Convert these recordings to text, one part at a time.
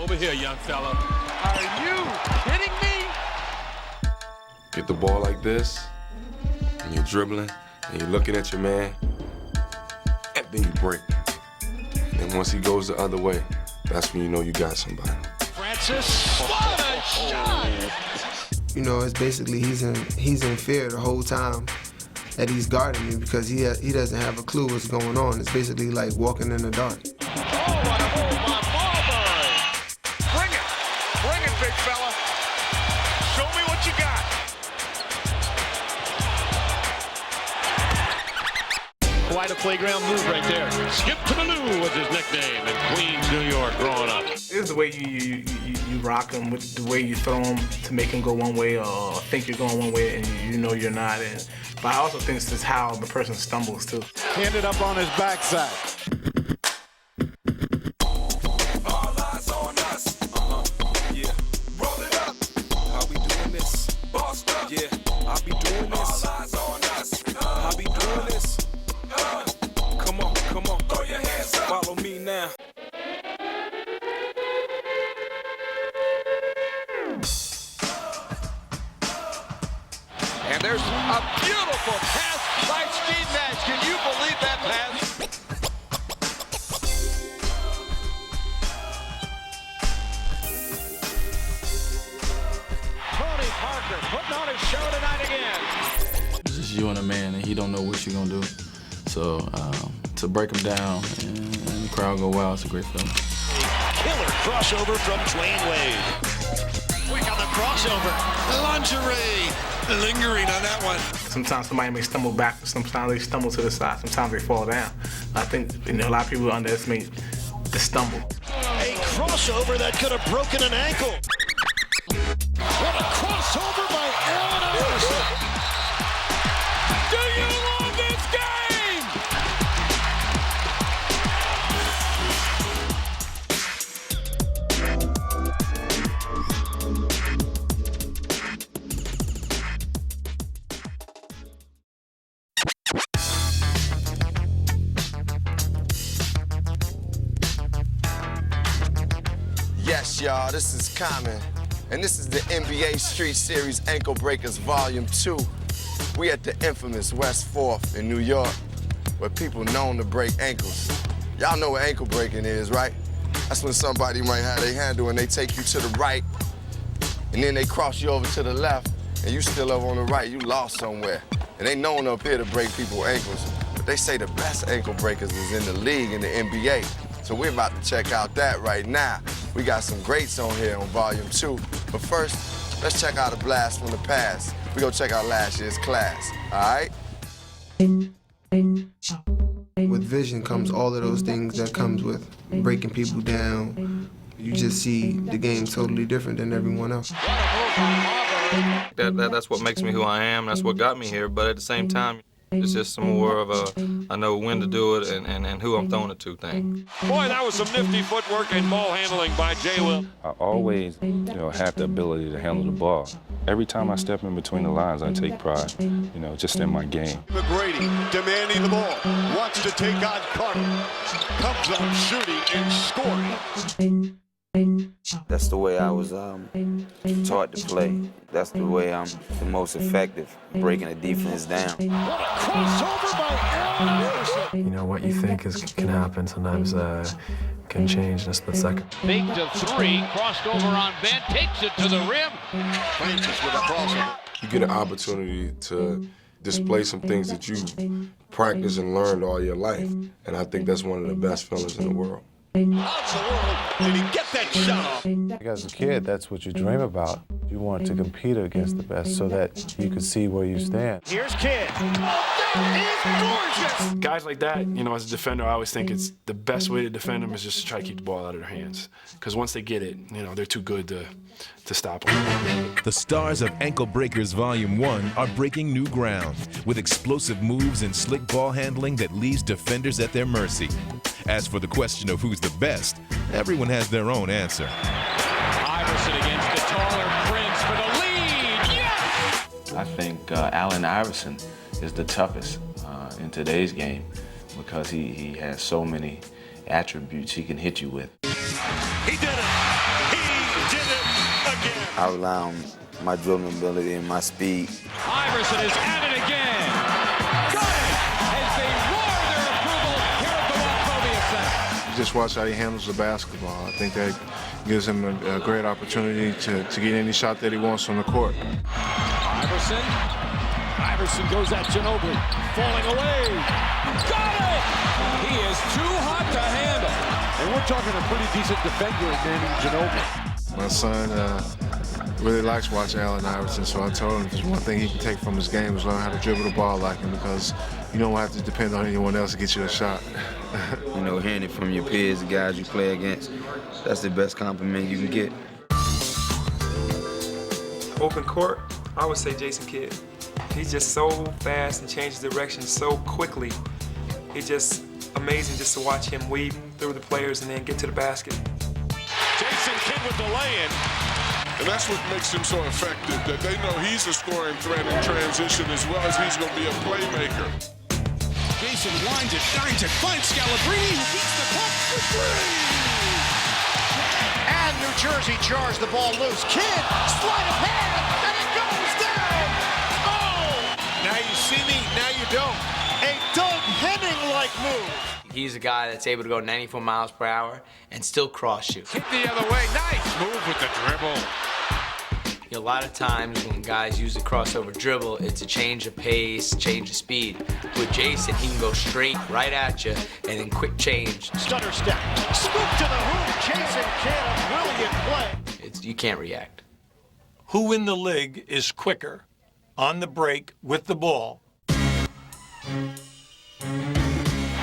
Over here, young fella. Are you kidding me? Get the ball like this, and you're dribbling, and you're looking at your man, and then you break. And once he goes the other way, that's when you know you got somebody. Francis, what a shot! You know, it's basically he's in fear the whole time that he's guarding me because he doesn't have a clue what's going on. It's basically like walking in the dark. Oh, what a move by Marbury! Bring it, big fella. Show me what you got. Quite a playground move right there. Skip to the Lou was his nickname in Queens, New York, growing up. It's the way you rock him, with the way you throw him to make him go one way or think you're going one way and you know you're not. But I also think this is how the person stumbles too. Ended up on his backside. All eyes on us. Yeah. Roll it up. How we doing this? Bossed up. Yeah. I'll be doing this. All eyes on us. I'll be doing this. Come on. Throw your hands up. Follow me now. And there's a beautiful pass by Steve Nash. Can you believe that pass? Tony Parker putting on his show tonight again. It's just you and a man, and he don't know what you're gonna do. So to break him down and the crowd go wild, it's a great feeling. Killer crossover from Dwayne Wade. Quick on the crossover. Lingerie. Lingering on that one. Sometimes somebody may stumble back, sometimes they stumble to the side, sometimes they fall down. I think a lot of people underestimate the stumble. A crossover that could have broken an ankle. What a crossover by Allen Iverson. Do you love this game? Yes, y'all, this is Common, and this is the NBA Street Series Ankle Breakers Volume 2. We at the infamous West 4th in New York, where people known to break ankles. Y'all know what ankle breaking is, right? That's when somebody might have their handle and they take you to the right, and then they cross you over to the left, and you still over on the right, you lost somewhere. And they known up here to break people's ankles, but they say the best ankle breakers is in the league, in the NBA. So we're about to check out that right now. We got some greats on here on Volume 2. But first, let's check out a blast from the past. We gonna check out last year's class, all right? With vision comes all of those things that comes with breaking people down. You just see the game totally different than everyone else. That's what makes me who I am. That's what got me here. But at the same time, it's just some more of a, I know when to do it and who I'm throwing it to thing. Boy, that was some nifty footwork and ball handling by Jay Will. I always, have the ability to handle the ball. Every time I step in between the lines, I take pride, just in my game. McGrady demanding the ball. Wants to take on Carter. Comes up shooting and scoring. That's the way I was taught to play. That's the way I'm the most effective, breaking the defense down. What a crossover by Allen Iverson. What you think can happen sometimes can change in a split second. Big to three, crossed over on Ben, takes it to the rim. Francis with a crossover. You get an opportunity to display some things that you practiced and learned all your life. And I think that's one of the best feelings in the world. Did he get that shot off? As a kid, that's what you dream about. You want to compete against the best so that you can see where you stand. Here's Kidd. That is gorgeous! Guys like that, as a defender, I always think it's the best way to defend them is just to try to keep the ball out of their hands. Because once they get it, they're too good to stop them. The stars of Ankle Breakers Volume 1 are breaking new ground with explosive moves and slick ball handling that leaves defenders at their mercy. As for the question of who's the best, everyone has their own answer. Iverson against the taller Prince for the lead. Yes! I think Allen Iverson is the toughest in today's game because he has so many attributes he can hit you with. He did it. I rely on my dribbling ability and my speed. Iverson is at it again. Got it! As they roar their approval here at the Wachovia Center. Just watch how he handles the basketball. I think that gives him a great opportunity to get any shot that he wants on the court. Iverson goes at Ginobili, falling away. Got it! He is too hot to handle. And we're talking a pretty decent defender in Manu Ginobili. My son really likes watching Allen Iverson, so I told him there's one thing he can take from his game is learn how to dribble the ball like him, because you don't have to depend on anyone else to get you a shot. You know, hearing it from your peers, the guys you play against, that's the best compliment you can get. Open court, I would say Jason Kidd. He's just so fast and changes direction so quickly. It's just amazing just to watch him weave through the players and then get to the basket. Jason Kidd with the lay-in. And that's what makes him so effective, that they know he's a scoring threat in transition as well as he's going to be a playmaker. Jason winds it, shines it, finds Scalabrine, who beats the puck for three. And New Jersey jars the ball loose. Kidd, sleight of hand, and it goes down. Oh! Now you see me, now you don't. A Doug Henning-like move. He's a guy that's able to go 94 miles per hour and still cross shoot. Hit the other way, nice move with the dribble. A lot of times when guys use the crossover dribble, it's a change of pace, change of speed. With Jason, he can go straight right at you and then quick change. Stutter step, scoop to the hoop. Jason Kidd, a brilliant play. You can't react. Who in the league is quicker on the break with the ball?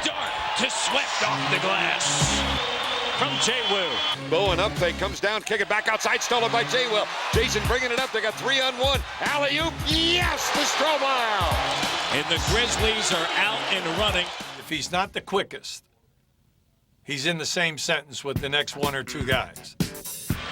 Dart to Swift off the glass. From Jay Will. Bowen up fake, comes down, kick it back outside, stolen by Jay Will. Jason bringing it up, they got 3-on-1. Alley-oop, yes, to Stromile. And the Grizzlies are out and running. If he's not the quickest, he's in the same sentence with the next one or two guys.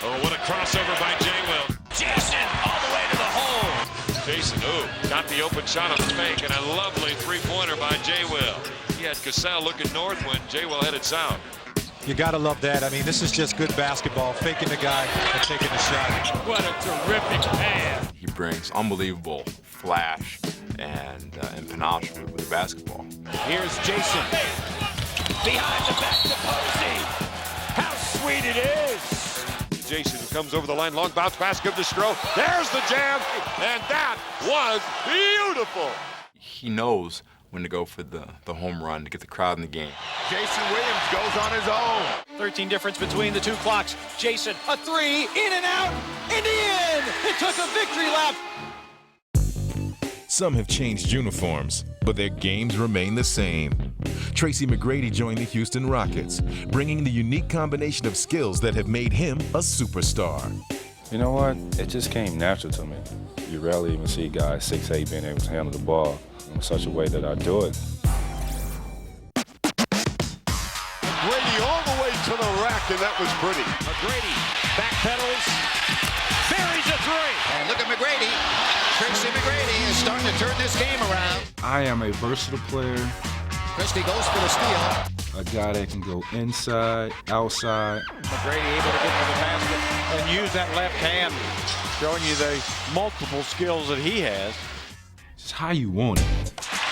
Oh, what a crossover by Jay Will. Jason all the way to the hole. Jason, got the open shot on the fake, and a lovely three-pointer by Jay Will. He had Cassell looking north when Jay Will headed south. You got to love that. I mean, this is just good basketball, faking the guy and taking the shot. What a terrific pass. He brings unbelievable flash and panache with the basketball. Here's Jason. Behind the back to Posey. How sweet it is. Jason comes over the line, long bounce pass, give to Stroh. There's the jam, and that was beautiful. He knows when to go for the home run to get the crowd in the game. Jason Williams goes on his own. 13 difference between the two clocks. Jason, a three, in and out, and in! It took a victory lap. Some have changed uniforms, but their games remain the same. Tracy McGrady joined the Houston Rockets, bringing the unique combination of skills that have made him a superstar. You know what? It just came natural to me. You rarely even see guys 6'8" being able to handle the ball in such a way that I do it. McGrady all the way to the rack, and that was pretty. McGrady backpedals, buries a three. And look at McGrady. Tracy McGrady is starting to turn this game around. I am a versatile player. Christie goes for the steal. A guy that can go inside, outside. McGrady able to get to the basket and use that left hand, showing you the multiple skills that he has. It's how you want it.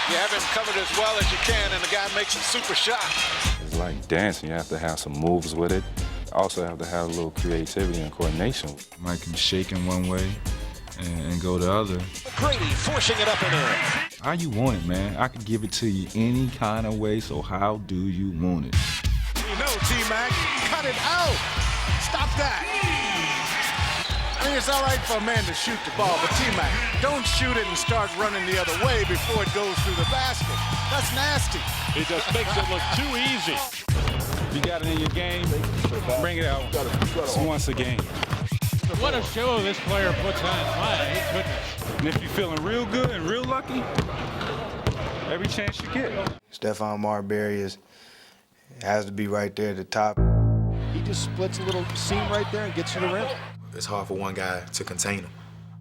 You have him covered as well as you can, and the guy makes a super shot. It's like dancing. You have to have some moves with it. Also have to have a little creativity and coordination. Mike can shake in one way and go the other. McGrady forcing it up and in. How you want it, man. I can give it to you any kind of way, so how do you want it? You know, T-Mac, cut it out. Stop that. I mean, it's all right for a man to shoot the ball, but T-Mac, don't shoot it and start running the other way before it goes through the basket. That's nasty. He just makes it look too easy. You got it in your game, bring it out once a game. What a show this player puts on. My goodness. And if you're feeling real good and real lucky, every chance you get. Stephon Marbury has to be right there at the top. He just splits a little seam right there and gets you the rim. It's hard for one guy to contain him.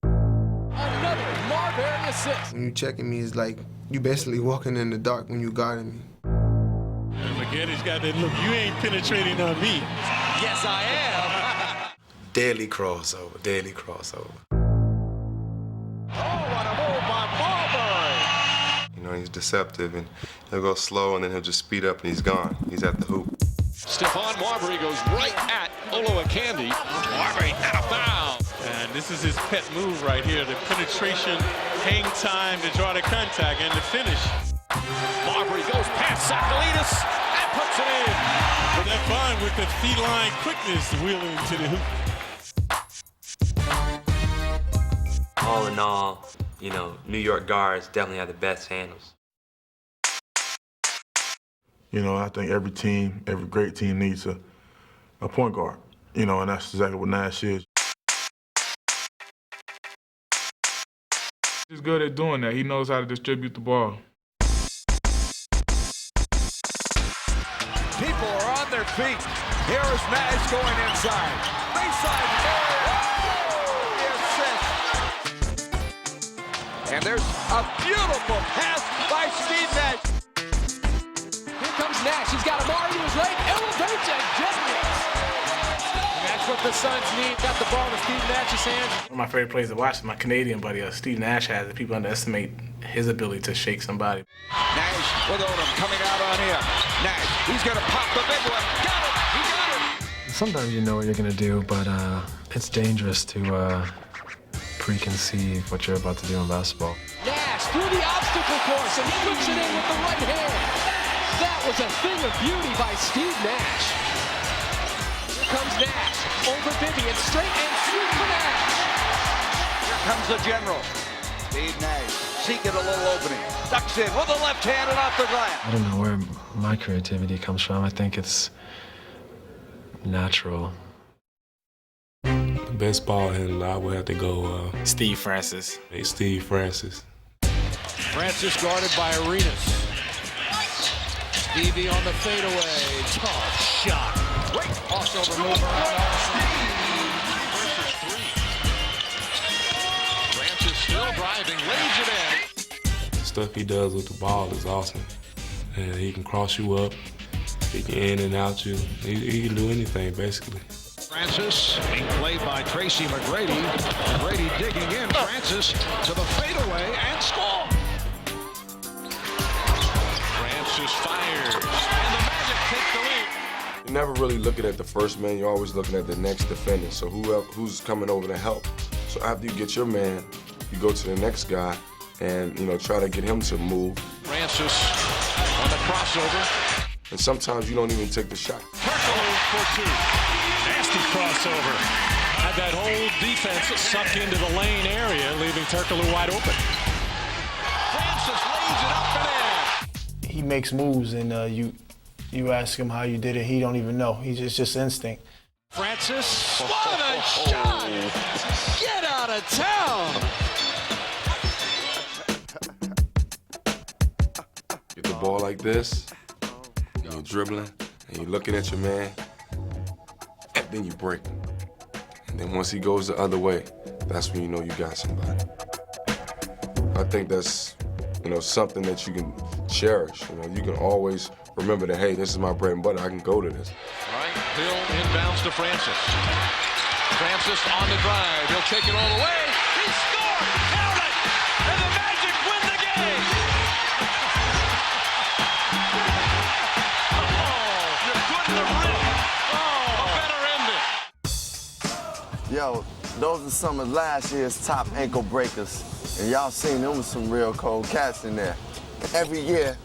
Another Marbury assist. When you checking me, it's like you basically walking in the dark when you guarding me. And McGetty's got that look. You ain't penetrating on me. Yes, I am. Deadly crossover, deadly crossover. Oh, what a move by Marbury. You know, he's deceptive, and he'll go slow, and then he'll just speed up, and he's gone. He's at the hoop. Stephon Marbury goes right at Olowokandi. Marbury out of bounds. And this is his pet move right here, the penetration, hang time to draw the contact, and the finish. Marbury goes past Sakalitis and puts it in. But they're fine with the feline quickness wheeling to the hoop. All in all, you know, New York guards definitely have the best handles. You know, I think every team, every great team needs a point guard. You know, and that's exactly what Nash is. He's good at doing that. He knows how to distribute the ball. People are on their feet. Here is Nash going inside. Baseline assist. And there's a beautiful pass by Steve Nash. Here comes Nash. He's got Amari to his right. Elevates and generates. And that's what the Suns need. Got the ball in Steve Nash's hands. One of my favorite players to watch is my Canadian buddy, Steve Nash has. People underestimate his ability to shake somebody. Nash with Odom coming out on him. Nash, he's going to pop the big one. Got it. He got it. Sometimes you know what you're going to do, but it's dangerous to preconceive what you're about to do in basketball. Nash through the obstacle course and puts it in with the right hand. That was a thing of beauty by Steve Nash. Here comes Nash over Vivian, straight and shoot for Nash. Here comes the general. Steve Nash seeking a little opening. Ducks in with the left hand and off the glass. I don't know where my creativity comes from. I think it's natural. The best ball handler, I would have to go Steve Francis. Steve Francis. Francis guarded by Arenas. Stevie on the fadeaway. Tough shot. Great crossover move Francis still driving, lays it in. The stuff he does with the ball is awesome. And he can cross you up, he can in and out you. He can do anything, basically. Francis being played by Tracy McGrady. McGrady digging in. Francis to the fadeaway and score. Francis fires, and the Magic take the lead. You're never really looking at the first man. You're always looking at the next defender. So who's coming over to help? So after you get your man, you go to the next guy and, you know, try to get him to move. Francis on the crossover. And sometimes you don't even take the shot. Turkoglu for two. Nasty crossover. Had that whole defense suck into the lane area, leaving Turkoglu wide open. Francis lays it up and in. He makes moves, and you ask him how you did it, he don't even know. It's just instinct. Francis, what a shot! Get out of town! Get the ball like this, and you're dribbling, and you're looking at your man, and then you break him. And then once he goes the other way, that's when you know you got somebody. I think that's, you know, something that you can cherish. You know, you can always remember that, hey, this is my bread and butter. I can go to this. Right, Hill inbounds to Francis. Francis on the drive. He'll take it all the way. He scored! Count it! And the Magic win the game! Oh, you couldn't have written a better ending. Yo, those are some of last year's top ankle breakers. And y'all seen them with some real cold cats in there. Every year,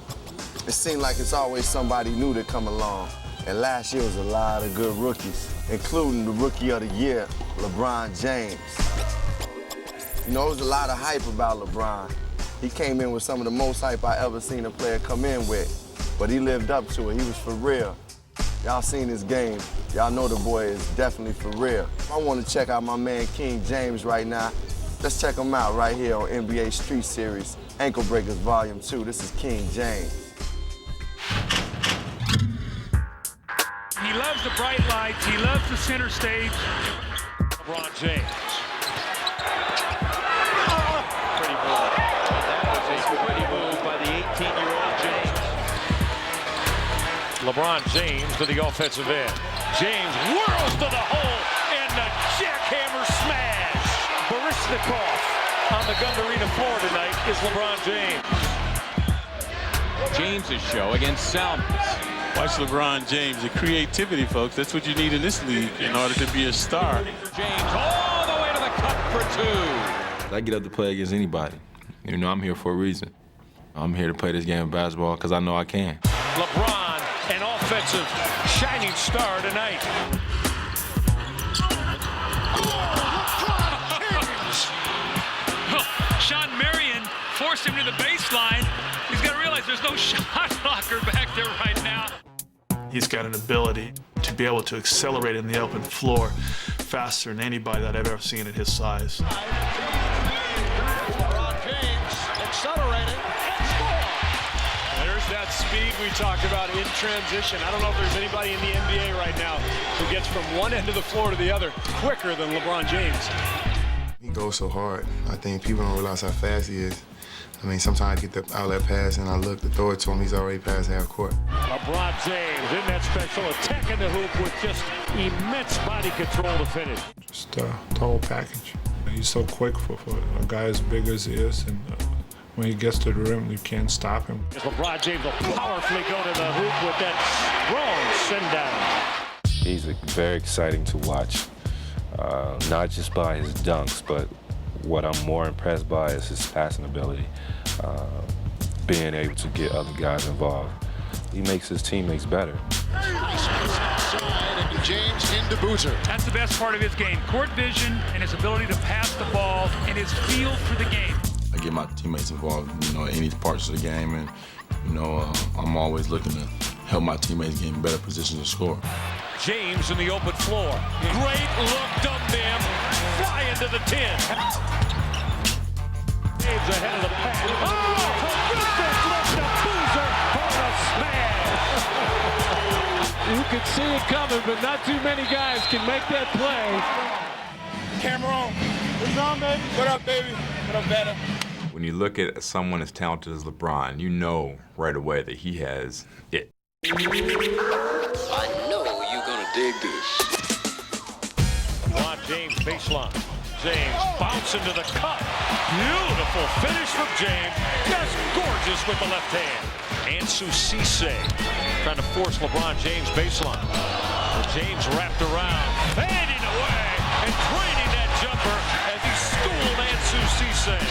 it seemed like it's always somebody new to come along. And last year was a lot of good rookies, including the Rookie of the Year, LeBron James. You know, there was a lot of hype about LeBron. He came in with some of the most hype I ever seen a player come in with, but he lived up to it. He was for real. Y'all seen his game. Y'all know the boy is definitely for real. I want to check out my man King James right now. Let's check him out right here on NBA Street Series, Ankle Breakers Volume 2. This is King James. He loves the bright lights. He loves the center stage. LeBron James. Pretty move. That was a pretty move by the 18-year-old James. LeBron James to the offensive end. James whirls to the hole and the Racing across on the Gund Arena floor tonight is LeBron James. James's show against Salmons. Watch LeBron James, the creativity, folks. That's what you need in this league in order to be a star. James all the way to the cup for two. I get up to play against anybody. You know, I'm here for a reason. I'm here to play this game of basketball because I know I can. LeBron, an offensive shining star tonight. Sean Marion forced him to the baseline. He's got to realize there's no shot blocker back there right now. He's got an ability to be able to accelerate in the open floor faster than anybody that I've ever seen at his size. LeBron James accelerating and score. There's that speed we talked about in transition. I don't know if there's anybody in the NBA right now who gets from one end of the floor to the other quicker than LeBron James. He goes so hard. I think people don't realize how fast he is. I mean, sometimes I get the outlet pass and I look to throw it to him, he's already past half court. LeBron James in that special attacking the hoop with just immense body control to finish. Just the whole package. He's so quick for a guy as big as he is, and when he gets to the rim, you can't stop him. LeBron James will powerfully go to the hoop with that strong send down. He's very exciting to watch, not just by his dunks, but what I'm more impressed by is his passing ability, being able to get other guys involved. He makes his teammates better. Outside into James into Boozer. That's the best part of his game, court vision and his ability to pass the ball and his feel for the game. I get my teammates involved, you know, in any parts of the game, and you know, I'm always looking to help my teammates get in better positions to score. James in the open floor. Great look, dum-dam, fly into the 10. James ahead of the pass. Oh, terrific look to Boozer for the smash. You could see it coming, but not too many guys can make that play. Camera on. What's on, baby? What up, baby? What up, better? When you look at someone as talented as LeBron, you know right away that he has it. I know you're gonna dig this. LeBron James baseline. James bounce into the cup. Beautiful finish from James. Just gorgeous with the left hand. Ansu Cisse trying to force LeBron James baseline. James wrapped around, fading away, and draining that jumper as he schooled Ansu Cisse.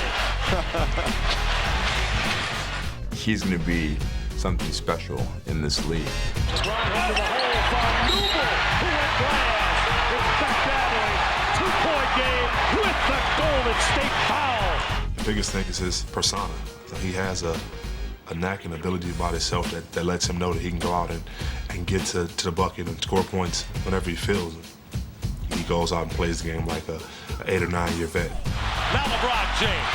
He's going to be something special in this league. Right into the hole from Newell, who went glass. It's back alley. 2-point game with the Golden State foul. The biggest thing is his persona. So he has a knack and ability about himself that lets him know that he can go out and get to the bucket and score points whenever he feels it. He goes out and plays the game like a 8 or 9 year vet. Now LeBron James,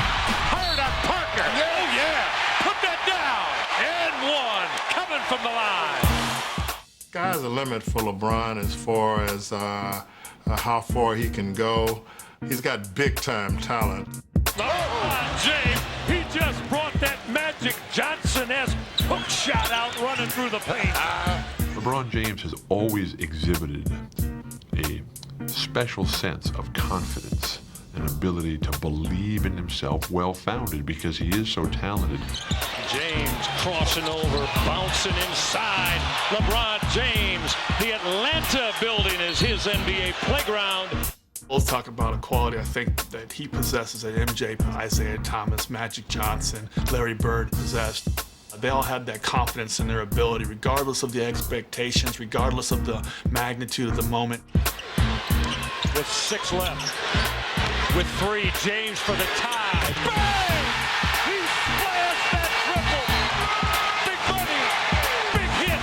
hard on Parker. Oh yeah, put that down. And one, coming from the line. Sky's the limit for LeBron as far as how far he can go. He's got big-time talent. LeBron James, he just brought that Magic Johnson-esque hook shot out running through the paint. LeBron James has always exhibited a special sense of confidence, an ability to believe in himself, well-founded because he is so talented. James crossing over, bouncing inside. LeBron James, the Atlanta building is his NBA playground. Let's talk about a quality I think that he possesses that MJ, Isaiah Thomas, Magic Johnson, Larry Bird possessed. They all had that confidence in their ability, regardless of the expectations, regardless of the magnitude of the moment. With 6 left. With 3, James for the tie. Bang! He splashed that triple. Big money, big hit.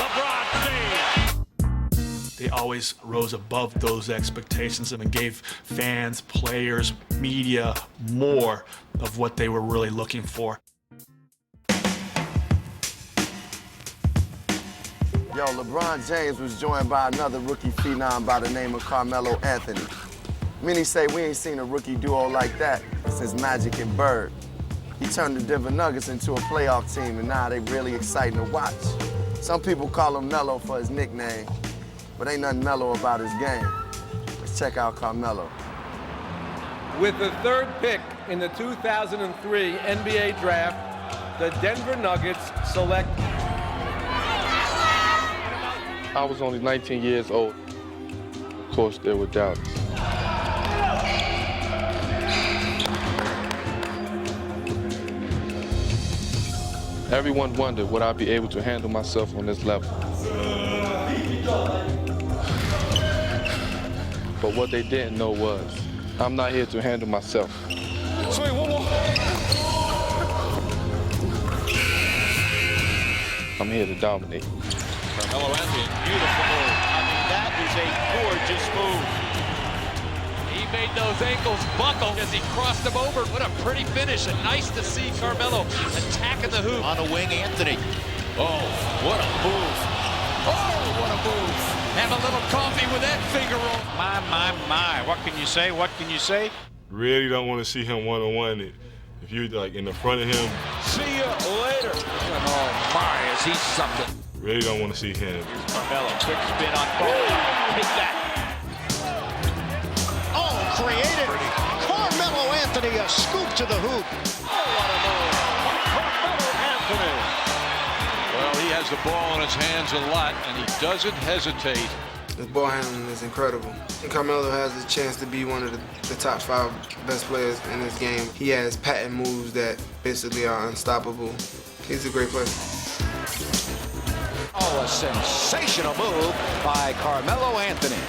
LeBron James. They always rose above those expectations and gave fans, players, media more of what they were really looking for. Yo, LeBron James was joined by another rookie phenom by the name of Carmelo Anthony. Many say we ain't seen a rookie duo like that since Magic and Bird. He turned the Denver Nuggets into a playoff team, and now they really exciting to watch. Some people call him Melo for his nickname, but ain't nothing mellow about his game. Let's check out Carmelo. With the third pick in the 2003 NBA Draft, the Denver Nuggets select. I was only 19 years old. Of course, there were doubts. Everyone wondered would I be able to handle myself on this level. But what they didn't know was, I'm not here to handle myself. Swing, one more. I'm here to dominate. Carmelo Anthony, beautiful move. I mean, that is a gorgeous move. He made those ankles buckle as he crossed them over. What a pretty finish, and nice to see Carmelo attacking the hoop. On the wing, Anthony. Oh, what a move. Oh, what a move. Have a little coffee with that finger roll. My. What can you say? What can you say? Really don't want to see him one-on-one. If you're like in the front of him. See you later. Oh, my, is he something. Really don't want to see him. Here's Carmelo, quick spin on ball. Take that. Oh, created. Carmelo Anthony, a scoop to the hoop. Oh, what a move. Carmelo Anthony. Well, he has the ball in his hands a lot, and he doesn't hesitate. His ball handling is incredible. And Carmelo has a chance to be one of the top 5 best players in this game. He has patent moves that basically are unstoppable. He's a great player. Oh, a sensational move by Carmelo Anthony.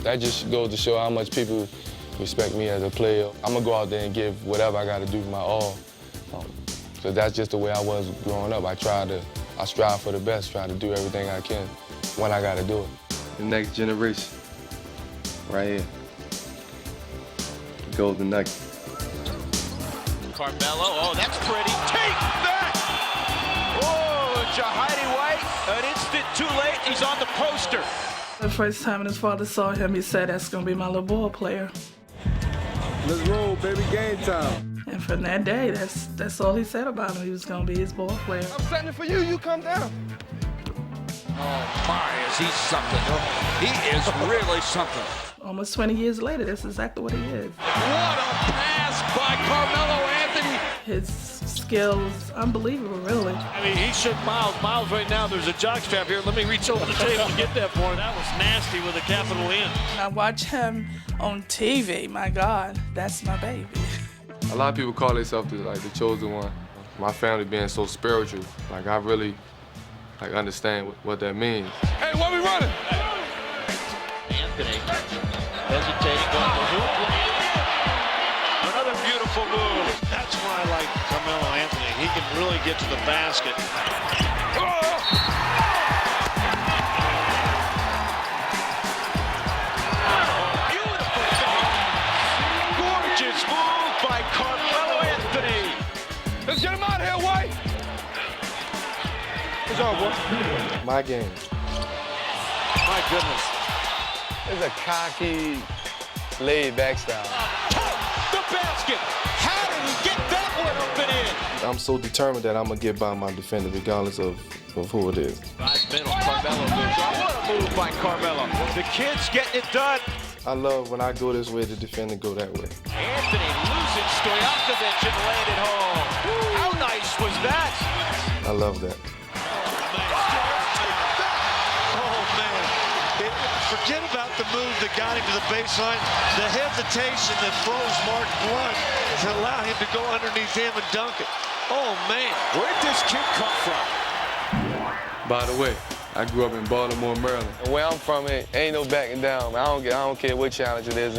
That just goes to show how much people respect me as a player. I'm gonna go out there and give whatever I gotta do my all. So that's just the way I was growing up. I strive for the best, try to do everything I can when I gotta do it. The next generation, right here. Golden Nugget. Carmelo, oh, that's pretty. Take that! Oh, Jahidi White, an instant too late. He's on the poster. The first time his father saw him, he said, "That's gonna be my little ball player." Let's roll, baby, game time. And from that day, that's all he said about him. He was gonna be his ball player. I'm setting it for you, you come down. Oh, my, is he something. He is really something. Almost 20 years later, that's exactly what he is. What a pass by Carmelo Anthony. His skills, unbelievable, really. I mean, he should Miles. Miles right now, there's a jockstrap here. Let me reach over the table and get that for him. That was nasty with a capital N. I watch him on TV, my God, that's my baby. A lot of people call themselves the chosen one. My family being so spiritual, like I really understand what that means. Hey, what we running? Anthony hesitating, going to hoop. Another beautiful move. That's why I like Carmelo Anthony. He can really get to the basket. Beautiful finish. Gorgeous move by Carmelo Anthony. Let's get him out of here, White. What's up, boy? My game. My goodness. It's a cocky, laid-back style. The basket. How did he get that one up and in? I'm so determined that I'm gonna get by my defender regardless of who it is. Drive middle, Carmelo moves on. What a move by Carmelo. The kid's getting it done. I love when I go this way, the defender go that way. Anthony losing Stojakovic and laying it home. How nice was that? I love that. Forget about the move that got him to the baseline. The hesitation that froze Mark Blunt to allow him to go underneath him and dunk it. Oh, man, where'd this kid come from? By the way, I grew up in Baltimore, Maryland. And where I'm from, it ain't no backing down. I don't care what challenge it is,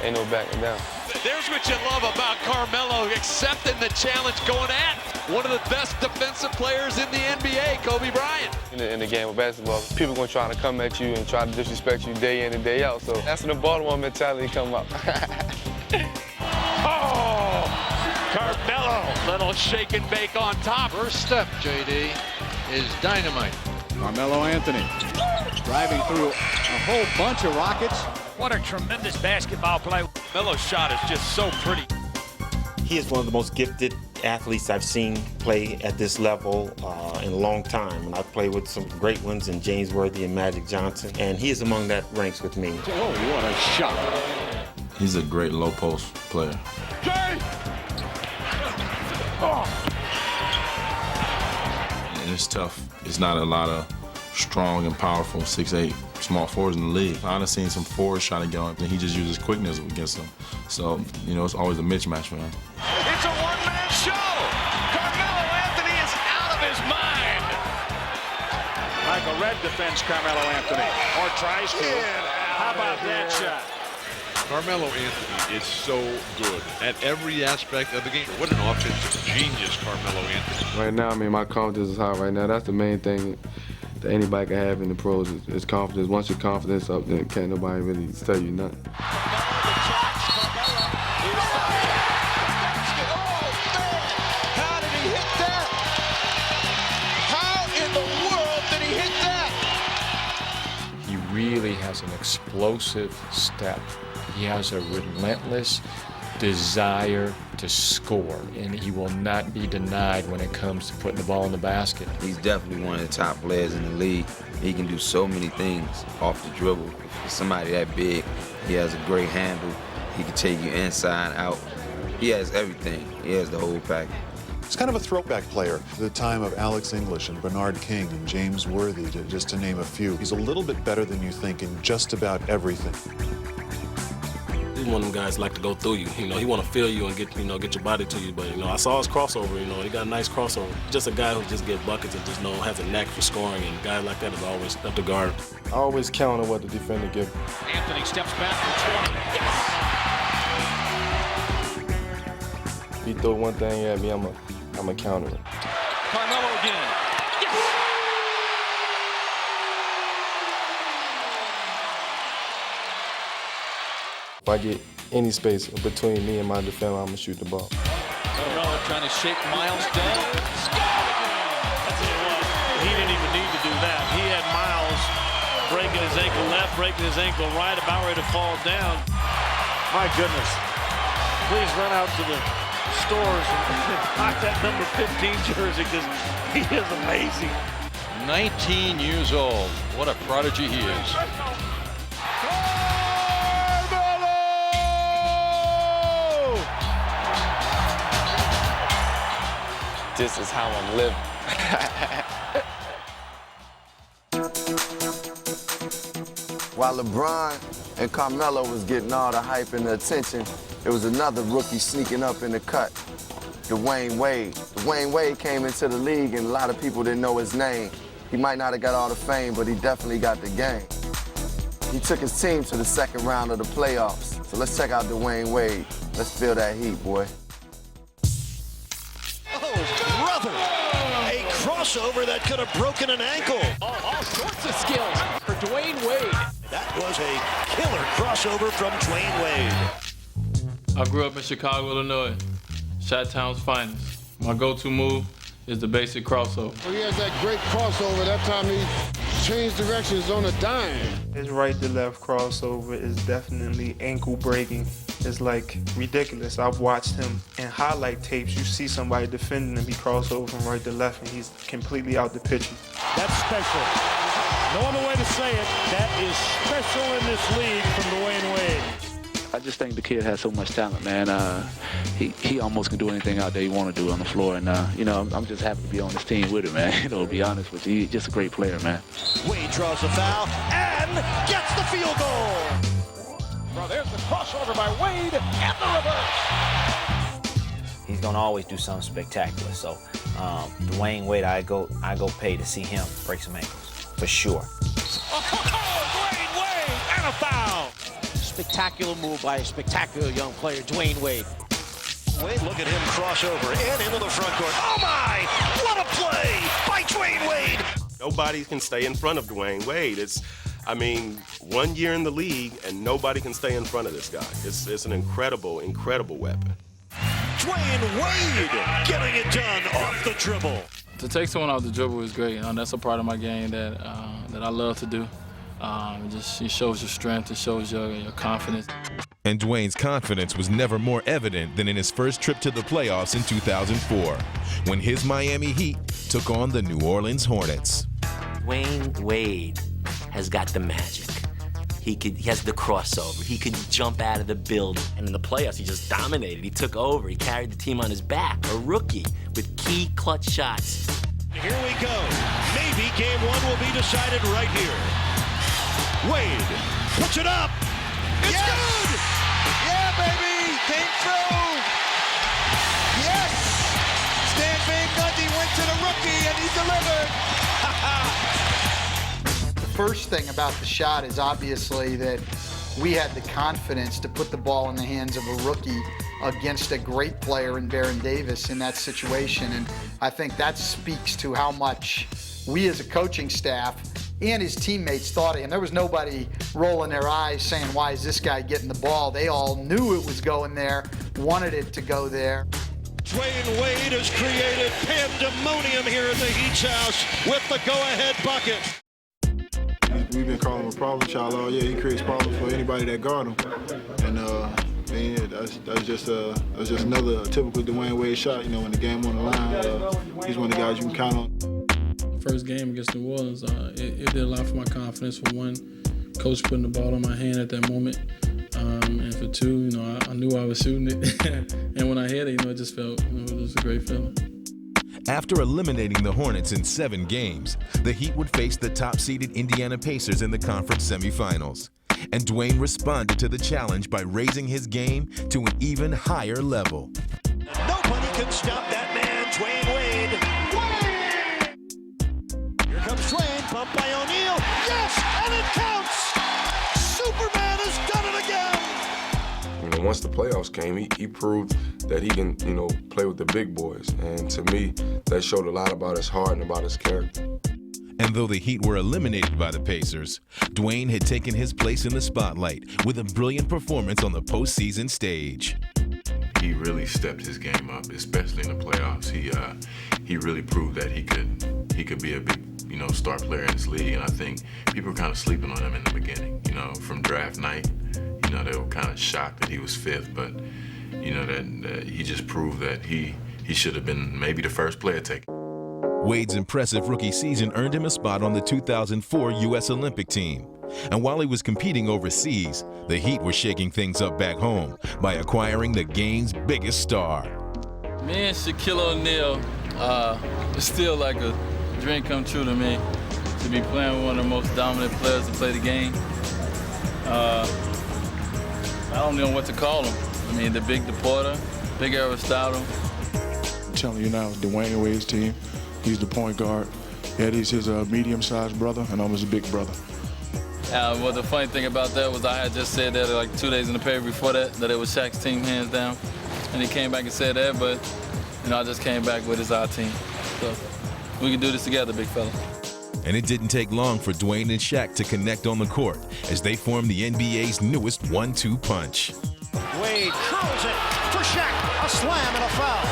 ain't no backing down. There's what you love about Carmelo, accepting the challenge, going at one of the best defensive players in the NBA, Kobe Bryant. In the game of basketball, people gonna try to come at you and try to disrespect you day in and day out. So that's when the Baltimore mentality come up. Oh, Carmelo, little shake and bake on top. First step, JD, is dynamite. Carmelo Anthony driving through a whole bunch of Rockets. What a tremendous basketball play. Melo's shot is just so pretty. He is one of the most gifted athletes I've seen play at this level in a long time. And I've played with some great ones in James Worthy and Magic Johnson, and he is among that ranks with me. Oh, what a shot. He's a great low post player. And it's tough. It's not a lot of strong and powerful 6'8" small forwards in the league. I've seen some forwards trying to get on, and he just uses quickness against them. So, you know, it's always a mismatch for him. It's a one-man show. Carmelo Anthony is out of his mind. Michael Redd defends Carmelo Anthony, or tries to. How about that shot? Carmelo Anthony is so good at every aspect of the game. What an offensive genius Carmelo Anthony. Right now, I mean, my confidence is high right now. That's the main thing that anybody can have in the pros is confidence. Once your confidence up, then can't nobody really tell you nothing. How did he hit that? How in the world did he hit that? He really has an explosive step. He has a relentless desire to score, and he will not be denied when it comes to putting the ball in the basket. He's definitely one of the top players in the league. He can do so many things off the dribble. For somebody that big, he has a great handle. He can take you inside, out. He has everything. He has the whole package. He's kind of a throwback player to the time of Alex English and Bernard King and James Worthy, just to name a few. He's a little bit better than you think in just about everything. He's one of them guys like to go through you. You know, he want to feel you and get your body to you. But, you know, I saw his crossover, you know, he got a nice crossover. Just a guy who just gets buckets and just, has a knack for scoring. And a guy like that is always up to guard. I always count on what the defender gives. Anthony steps back for 20. If he throw one thing at me, I'm a counter it. Carmelo again. If I get any space between me and my defender, I'm going to shoot the ball. Carmelo trying to shake Miles down. That's it. He didn't even need to do that. He had Miles breaking his ankle left, breaking his ankle right, about ready to fall down. My goodness. Please run out to the stores and buy that number 15 jersey because he is amazing. 19 years old. What a prodigy he is. This is how I'm living. While LeBron and Carmelo was getting all the hype and the attention, there was another rookie sneaking up in the cut, Dwayne Wade. Dwayne Wade came into the league and a lot of people didn't know his name. He might not have got all the fame, but he definitely got the game. He took his team to the second round of the playoffs. So let's check out Dwayne Wade. Let's feel that heat, boy. Brother, a crossover that could have broken an ankle. All sorts of skills for Dwayne Wade. That was a killer crossover from Dwayne Wade. I grew up in Chicago, Illinois, Chi-Town's finest. My go-to move is the basic crossover. He has that great crossover. That time he changed directions on a dime. His right to left crossover is definitely ankle breaking. It's like ridiculous. I've watched him in highlight tapes. You see somebody defending him, he crosses over from right to left, and he's completely out the picture. That's special. No other way to say it. That is special in this league from Dwayne Wade. I just think the kid has so much talent, man. He almost can do anything out there he want to do on the floor, and I'm just happy to be on this team with him, man. To be honest with you, he's just a great player, man. Wade draws the foul and gets the field goal. Well, there's the crossover by Wade and the reverse. He's gonna always do something spectacular. So Dwayne Wade, I go pay to see him break some ankles for sure. Dwayne Wade and a foul. Spectacular move by a spectacular young player, Dwayne Wade. Wade, look at him cross over and into the front court. Oh my! What a play by Dwayne Wade! Nobody can stay in front of Dwayne Wade. I mean, 1 year in the league and nobody can stay in front of this guy. It's an incredible, incredible weapon. Dwayne Wade getting it done off the dribble. To take someone off the dribble is great. That's a part of my game that I love to do. It shows your strength, it shows your confidence. And Dwayne's confidence was never more evident than in his first trip to the playoffs in 2004, when his Miami Heat took on the New Orleans Hornets. Dwayne Wade has got the magic. He has the crossover. He could jump out of the building. And in the playoffs, he just dominated. He took over. He carried the team on his back. A rookie with key clutch shots. Here we go. Maybe game one will be decided right here. Wade puts it up. It's good. Yeah, baby. Came through. Yes. Stan Van Gundy went to the rookie and he delivered. The first thing about the shot is obviously that we had the confidence to put the ball in the hands of a rookie against a great player in Baron Davis in that situation. And I think that speaks to how much we as a coaching staff and his teammates thought of him. There was nobody rolling their eyes saying, why is this guy getting the ball? They all knew it was going there, wanted it to go there. Dwayne Wade has created pandemonium here at the Heat's house with the go-ahead bucket. We've been calling him a problem child all year. He creates problems for anybody that guard him. And man, that's just another typical Dwayne Wade shot. You know, when the game on the line, he's one of the guys you can count on. First game against New Orleans, it did a lot for my confidence. For one, coach putting the ball in my hand at that moment. And for two, you know, I knew I was shooting it. And when I hit it, you know, it just felt, you know, it was a great feeling. After eliminating the Hornets in 7 games, the Heat would face the top-seeded Indiana Pacers in the conference semifinals. And Dwayne responded to the challenge by raising his game to an even higher level. Nobody can stop that man, Dwayne Wade. Here comes Dwayne, bumped by O'Neal. Yes, and it counts! Superman has done it again! You know, once the playoffs came, he proved that he can, you know, play with the big boys. And to me, that showed a lot about his heart and about his character. And though the Heat were eliminated by the Pacers, Dwayne had taken his place in the spotlight with a brilliant performance on the postseason stage. He really stepped his game up, especially in the playoffs. He really proved that he could be a big, you know, star player in this league. And I think people were kind of sleeping on him in the beginning. You know, from draft night, you know, they were kind of shocked that he was 5th, but you know that he just proved that he should have been maybe the first player taken. Wade's impressive rookie season earned him a spot on the 2004 U.S. Olympic team. And while he was competing overseas, the Heat were shaking things up back home by acquiring the game's biggest star. Me and Shaquille O'Neal, it's still like a dream come true to me to be playing with one of the most dominant players to play the game. I don't know what to call him. I mean, the big Deporter, big Aristotle. I'm telling you now, it's Dwayne Wade's team. He's the point guard. Eddie's his medium-sized brother, and I'm his big brother. Well, the funny thing about that was I had just said that like 2 days in the paper before that it was Shaq's team hands down. And he came back and said that, but you know, I just came back with it's our team. So we can do this together, big fella. And it didn't take long for Dwayne and Shaq to connect on the court as they formed the NBA's newest 1-2 punch. Wade curls it for Shaq. A slam and a foul.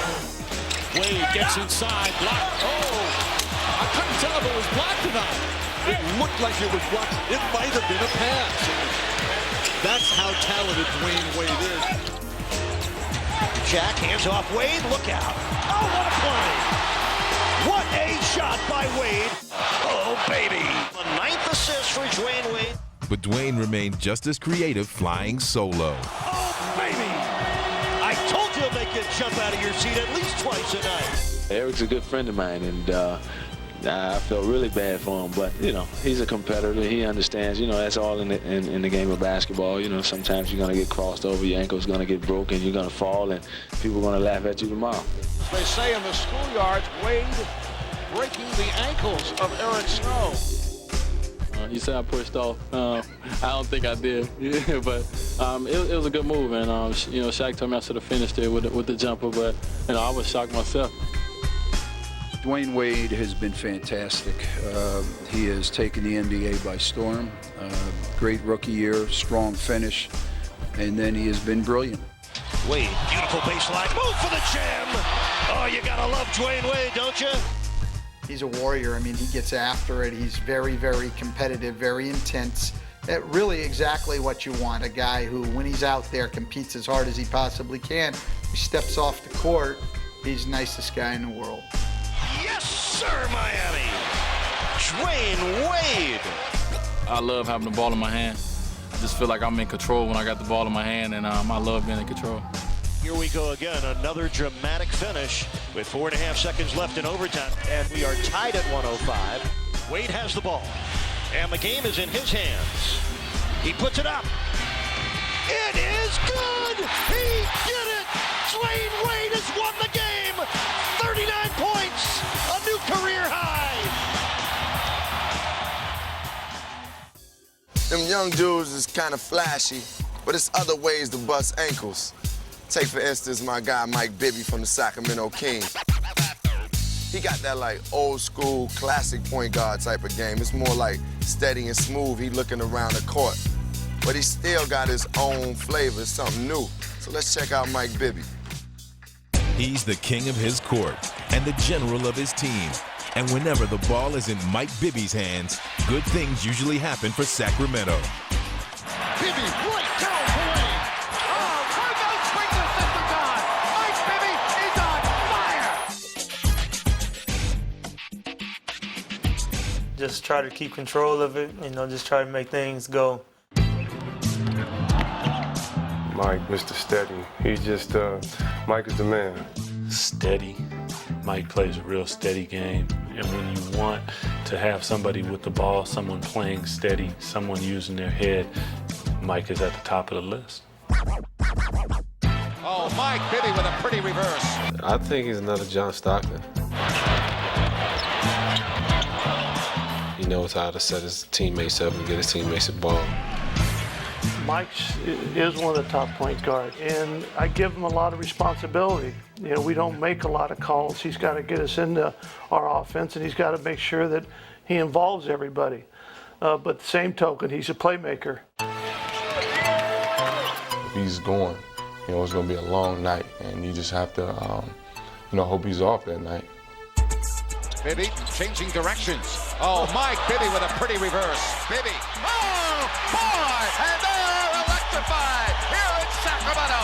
Wade gets inside, blocked. Oh, I couldn't tell if it was blocked or not. It looked like it was blocked. It might have been a pass. That's how talented Dwayne Wade is. Shaq hands off Wade. Look out. Oh, what a play. What a shot by Wade. Oh, baby. The 9th assist for Dwayne Wade. But Dwayne remained just as creative flying solo. Oh, baby. I told you to make you jump out of your seat at least twice a night. Eric's a good friend of mine, and I felt really bad for him. But, you know, he's a competitor. He understands, you know, that's all in the game of basketball. You know, sometimes you're going to get crossed over, your ankle's going to get broken, you're going to fall, and people are going to laugh at you tomorrow. They say in the schoolyards, Wade breaking the ankles of Eric Snow. You said I pushed off. I don't think I did, yeah, but it was a good move, and you know, Shaq told me I should have finished it with the jumper, but you know, I was shocked myself. Dwayne Wade has been fantastic. He has taken the NBA by storm. Great rookie year, strong finish, and then he has been brilliant. Wade, beautiful baseline, move for the jam. Oh, you gotta love Dwayne Wade, don't you? He's a warrior. I mean, he gets after it. He's very, very competitive, very intense. Really exactly what you want, a guy who, when he's out there, competes as hard as he possibly can. He steps off the court. He's the nicest guy in the world. Yes, sir, Miami. Dwayne Wade. I love having the ball in my hand. just feel like I'm in control when I got the ball in my hand, and I love being in control. Here we go again, another dramatic finish with 4.5 seconds left in overtime, and we are tied at 105. Wade has the ball, and the game is in his hands. He puts it up. It is good! He did it! Dwayne Wade has won the game! 39 points, a new career high! Them young dudes is kind of flashy, but it's other ways to bust ankles. Take, for instance, my guy Mike Bibby from the Sacramento Kings. He got that, like, old school, classic point guard type of game. It's more like steady and smooth. He looking around the court. But he still got his own flavor, something new. So let's check out Mike Bibby. He's the king of his court and the general of his team. And whenever the ball is in Mike Bibby's hands, good things usually happen for Sacramento. Bibby right down the lane. Oh, where those sprinkler systems on? Mike Bibby is on fire. Just try to keep control of it, just try to make things go. Mike, Mr. Steady. He's just, Mike is the man. Steady. Mike plays a real steady game. And when you want to have somebody with the ball, someone playing steady, someone using their head, Mike is at the top of the list. Oh, Mike Bibby with a pretty reverse. I think he's another John Stockton. He knows how to set his teammates up and get his teammates the ball. Mike is one of the top point guards, and I give him a lot of responsibility. We don't make a lot of calls. He's got to get us into our offense, and he's got to make sure that he involves everybody. But the same token, he's a playmaker. If he's going, it's going to be a long night, and you just have to, hope he's off that night. Bibby changing directions. Oh, Mike Bibby with a pretty reverse. Bibby. Oh, boy! And they're electrified here in Sacramento.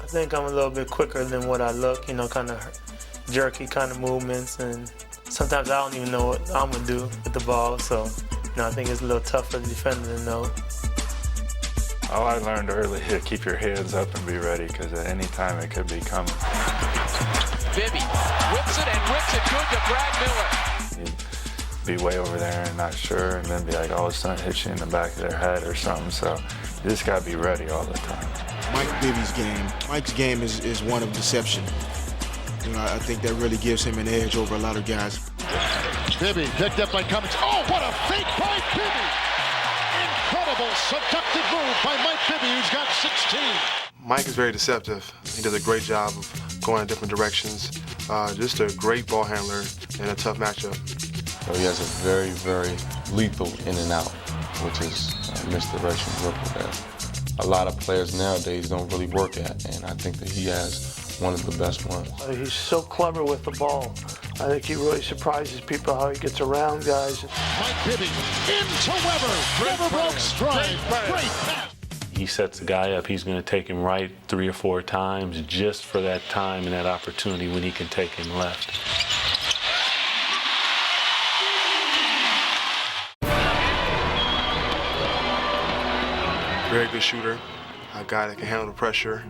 I think I'm a little bit quicker than what I look, kind of jerky kind of movements, and sometimes I don't even know what I'm going to do with the ball, so I think it's a little tough for the defender to know. Oh, I learned early to keep your hands up and be ready, because at any time it could be coming. Bibby whips it and whips it good to Brad Miller. You'd be way over there and not sure, and then be like, all of a sudden hit you in the back of their head or something, so you just got to be ready all the time. Mike Bibby's game. Mike's game is one of deception. I think that really gives him an edge over a lot of guys. Bibby picked up by Cummings. Oh, what a fake by Bibby! Incredible seductive move by Mike Bibby, who's got 16. Mike is very deceptive. He does a great job of going in different directions. Just a great ball handler in a tough matchup. So he has a very, very lethal in and out, which is misdirection dribble that a lot of players nowadays don't really work at, and I think that he has one of the best ones. He's so clever with the ball. I think he really surprises people how he gets around guys. Mike Bibby into Weber. Weber broke stride. Great pass. He sets the guy up, he's going to take him right 3 or 4 times just for that time and that opportunity when he can take him left. Very good shooter, a guy that can handle the pressure,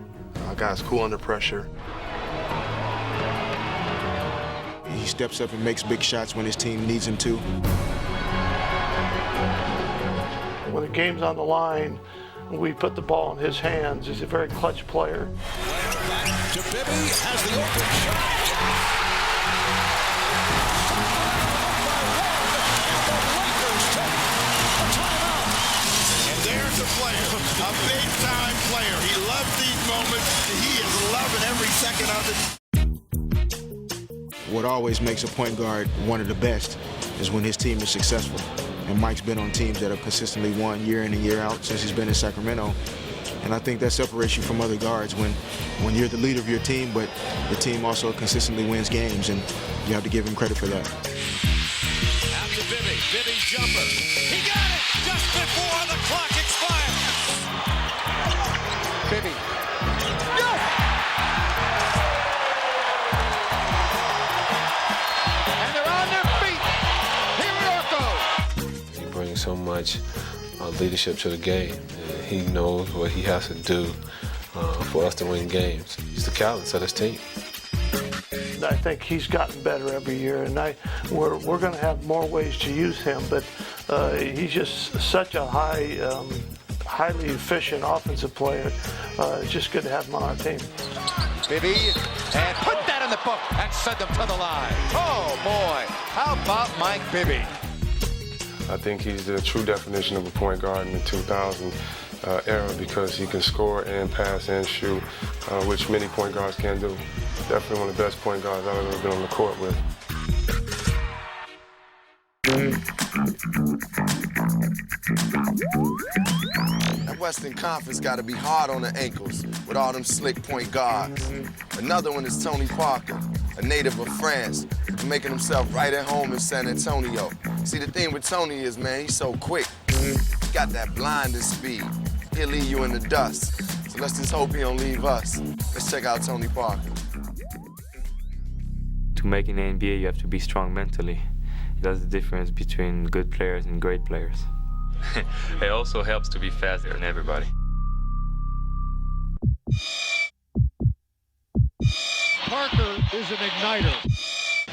a guy that's cool under pressure. He steps up and makes big shots when his team needs him to. When the game's on the line, we put the ball in his hands. He's a very clutch player. To Bibby has the open shot. And there's a player, a big-time player. He loves these moments. He is loving every second of it. What always makes a point guard one of the best is when his team is successful. And Mike's been on teams that have consistently won year in and year out since he's been in Sacramento. And I think that separates you from other guards when you're the leader of your team, but the team also consistently wins games, and you have to give him credit for that. Out to Bibby. Bibby's jumper. He got it just before the clock expires. Bibby. Yes! And they're on their feet. Here we go. He brings so much leadership to the game. And he knows what he has to do for us to win games. He's the catalyst of this team. I think he's gotten better every year, and we're going to have more ways to use him, but he's just such a highly efficient offensive player. It's just good to have him on our team. Bibby, and put that in the book and send them to the line. Oh, boy. How about Mike Bibby? I think he's the true definition of a point guard in the 2000 era because he can score and pass and shoot, which many point guards can't do. Definitely one of the best point guards I've ever been on the court with. That Western Conference got to be hard on the ankles with all them slick point guards. Another one is Tony Parker, a native of France, making himself right at home in San Antonio. See, the thing with Tony is, man, he's so quick. He got that blinding speed. He'll leave you in the dust. So let's just hope he don't leave us. Let's check out Tony Parker. To make in the NBA, you have to be strong mentally. That's the difference between good players and great players. It also helps to be faster than everybody. Parker is an igniter.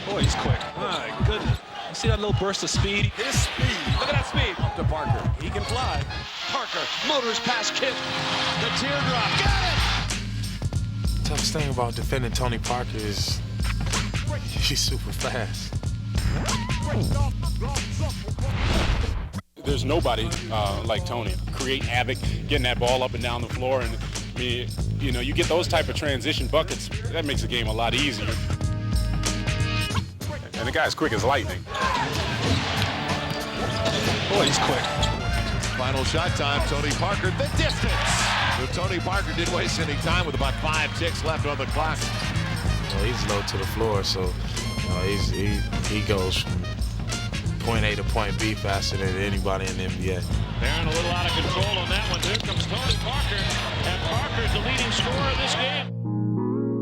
Boy, he's quick. My goodness. You see that little burst of speed? His speed. Look at that speed. Up to Parker. He can fly. Parker motors past Kidd. The teardrop. Got it! Toughest thing about defending Tony Parker is he's super fast. There's nobody like Tony. Creating havoc, getting that ball up and down the floor, and I mean, you know, you get those type of transition buckets, that makes the game a lot easier. And the guy's quick as lightning. Boy, he's quick. Final shot time, Tony Parker, the distance. So Tony Parker didn't waste any time with about 5 ticks left on the clock. Well, he's low to the floor, so he goes from point A to point B faster than anybody in the NBA. Barron a little out of control on that one. Here comes Tony Parker, and Parker's the leading scorer of this game.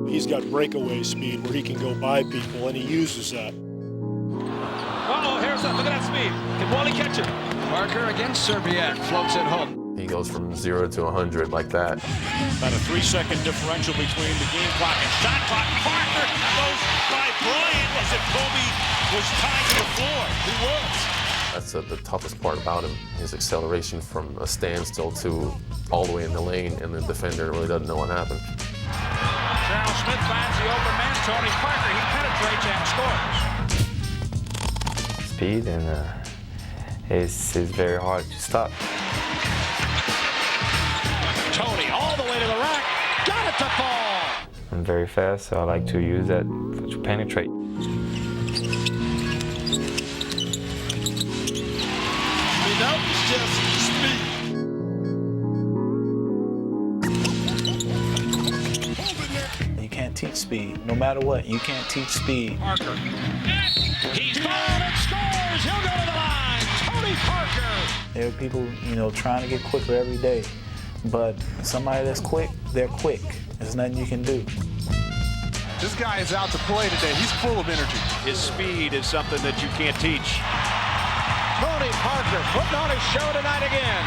He's got breakaway speed where he can go by people, and he uses that. Uh-oh, here's that. Look at that speed. Can Wally catch it? Parker against Serbiak. Floats it home. He goes from 0 to 100 like that. About a 3-second differential between the game clock and shot clock. Parker goes by Bryant as if Kobe was tied to the floor. He was. That's the toughest part about him, his acceleration from a standstill to all the way in the lane, and the defender really doesn't know what happened. Charles Smith finds the open man, Tony Parker. He penetrates and scores. Speed, and it's very hard to stop. Tony all the way to the rack. Got it to fall. I'm very fast, so I like to use that to penetrate. That was just speed. You can't teach speed. No matter what, you can't teach speed. Parker. He's fouled and scores. He'll go to the line. Tony Parker. There are people, trying to get quicker every day. But somebody that's quick, they're quick. There's nothing you can do. This guy is out to play today. He's full of energy. His speed is something that you can't teach. Tony Parker putting on his show tonight again.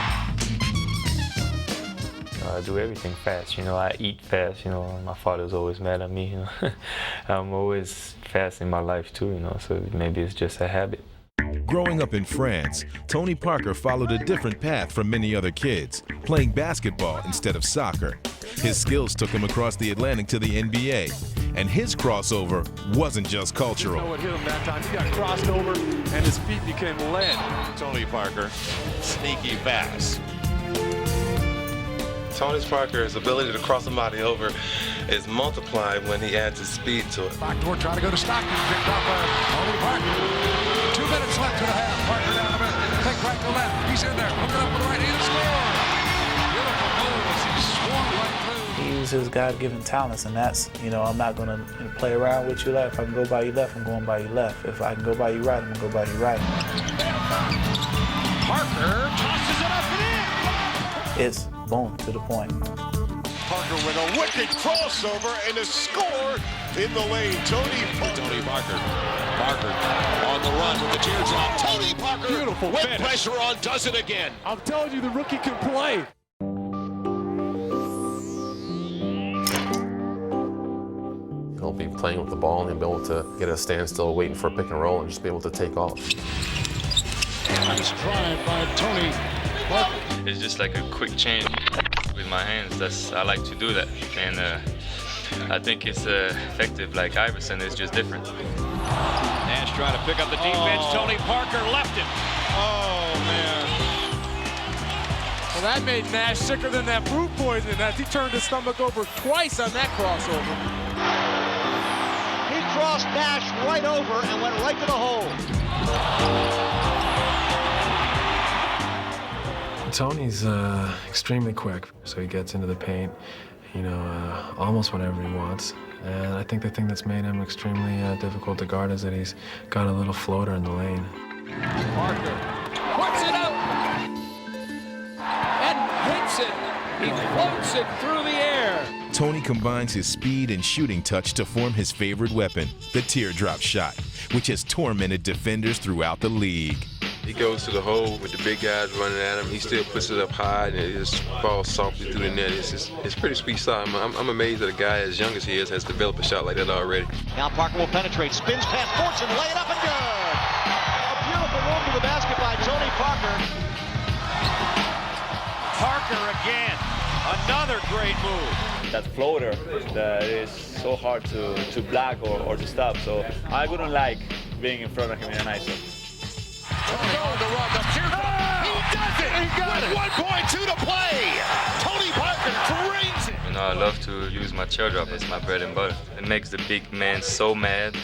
I do everything fast. I eat fast. My father's always mad at me. I'm always fast in my life too. So maybe it's just a habit. Growing up in France, Tony Parker followed a different path from many other kids, playing basketball instead of soccer. His skills took him across the Atlantic to the NBA, and his crossover wasn't just cultural. You know what hit him that time? He got crossed over, and his feet became lead. Tony Parker, sneaky fast. Tony Parker's ability to cross somebody over is multiplied when he adds his speed to it. Backdoor trying to go to Stockton, picked up by Tony Parker. 2 minutes left in the half. Parker down the middle. Take back to left. He's in there. Looking up with the right. He score. Beautiful move as he swung right through. He uses his God-given talents, and that's, I'm not going to play around with you left. If I can go by you left, I'm going by you left. If I can go by you right, I'm going to go by you right. Parker tosses it up and in. It's boom, to the point. Parker with a wicked crossover and a score in the lane. Tony Parker. Parker on the run with the teardrop. Tony Parker, Beautiful with finish. pressure on, does it again. I'm telling you, the rookie can play. He'll be playing with the ball and he'll be able to get a standstill waiting for a pick and roll and just be able to take off. Nice drive by Tony Parker. It's just like a quick change with my hands. I like to do that, and I think it's effective. Like Iverson is just different. Nash trying to pick up the defense. Tony Parker left it. Oh, man. Well, that made Nash sicker than that food poisoning as he turned his stomach over twice on that crossover. He crossed Nash right over and went right to the hole. Tony's extremely quick, so he gets into the paint, almost whenever he wants. And I think the thing that's made him extremely difficult to guard is that he's got a little floater in the lane. Parker puts it up and hits it. He floats it through the air. Tony combines his speed and shooting touch to form his favorite weapon, the teardrop shot, which has tormented defenders throughout the league. He goes to the hole with the big guys running at him. He still puts it up high and it just falls softly through the net. It's pretty sweet shot. I'm amazed that a guy as young as he is has developed a shot like that already. Now Parker will penetrate, spins past Fortune, lay it up and good. A beautiful move to the basket by Tony Parker. Parker again. Another great move. That floater that is so hard to block or to stop. So I wouldn't like being in front of him in an ISO. He does it! With 1.2 to play! Tony Parker drains it! I love to use my teardrop. It's my bread and butter. It makes the big man so mad.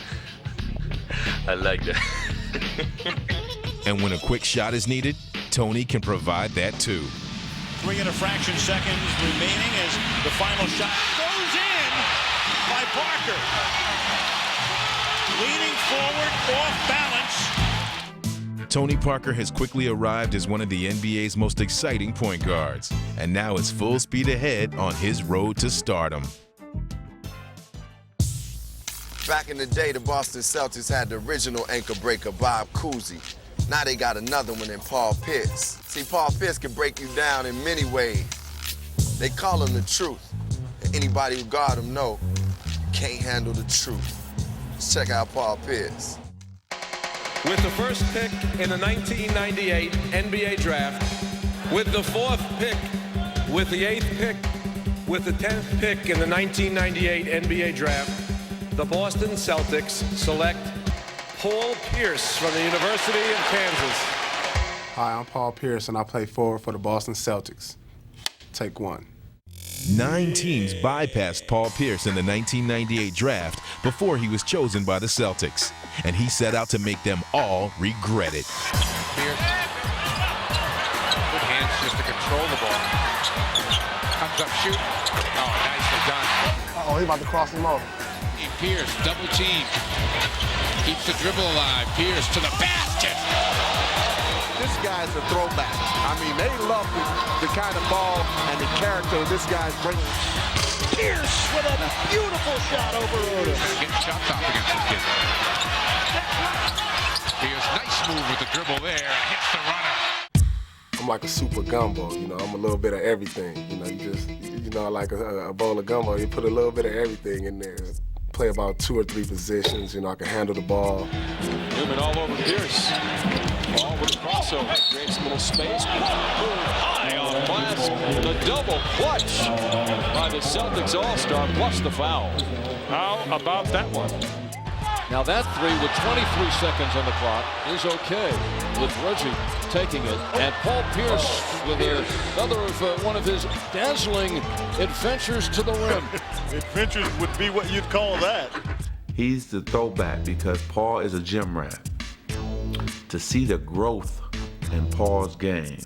I like that. And when a quick shot is needed, Tony can provide that too. 3 and a fraction seconds remaining as the final shot goes in by Parker. Leaning forward, off balance. Tony Parker has quickly arrived as one of the NBA's most exciting point guards, and now is full speed ahead on his road to stardom. Back in the day, the Boston Celtics had the original ankle breaker, Bob Cousy. Now they got another one in Paul Pierce. See, Paul Pierce can break you down in many ways. They call him the truth. And anybody who guard him know you can't handle the truth. Let's check out Paul Pierce. With the first pick in the 1998 NBA draft, with the 4th pick, with the 8th pick, with the 10th pick in the 1998 NBA draft, the Boston Celtics select Paul Pierce from the University of Kansas. Hi, I'm Paul Pierce, and I play forward for the Boston Celtics. Take one. 9 teams bypassed Paul Pierce in the 1998 draft before he was chosen by the Celtics, and he set out to make them all regret it. Pierce. Good hands just to control the ball. Comes up, shoot. Oh, nicely done. Oh, he's about to cross him over. Pierce, double team. Keeps the dribble alive. Pierce to the basket. This guy's a throwback. I mean, they love the kind of ball and the character this guy's bringing. Pierce with a beautiful shot over Otis. Getting shots off against this kid. Pierce, nice move with the dribble there. Hits the runner. I'm like a super gumbo, I'm a little bit of everything. Like a bowl of gumbo, you put a little bit of everything in there. Play about 2 or 3 positions, I can handle the ball. Newman all over Pierce. Ball with a crossover. Creates a little space. High on glass. The double clutch by the Celtics All-Star plus the foul. How about that one? Now that 3 with 23 seconds on the clock is okay, with Reggie taking it. And Paul Pierce with another of one of his dazzling adventures to the rim. Adventures would be what you'd call that. He's the throwback because Paul is a gym rat. To see the growth in Paul's game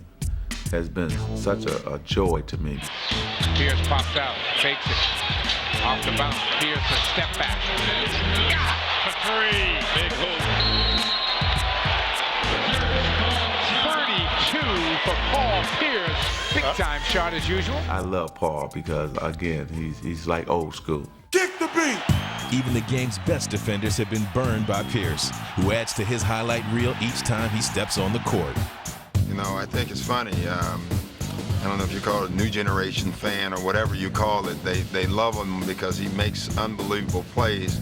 has been such a joy to me. Pierce pops out, fakes it. Off the bounce, Pierce a step back. For 3, big hoop. 32 for Paul Pierce. Big time shot as usual. I love Paul because, again, he's like old school. Kick the beat! Even the game's best defenders have been burned by Pierce, who adds to his highlight reel each time he steps on the court. You know, I think it's funny. I don't know if you call it a new generation fan or whatever you call it. They love him because he makes unbelievable plays.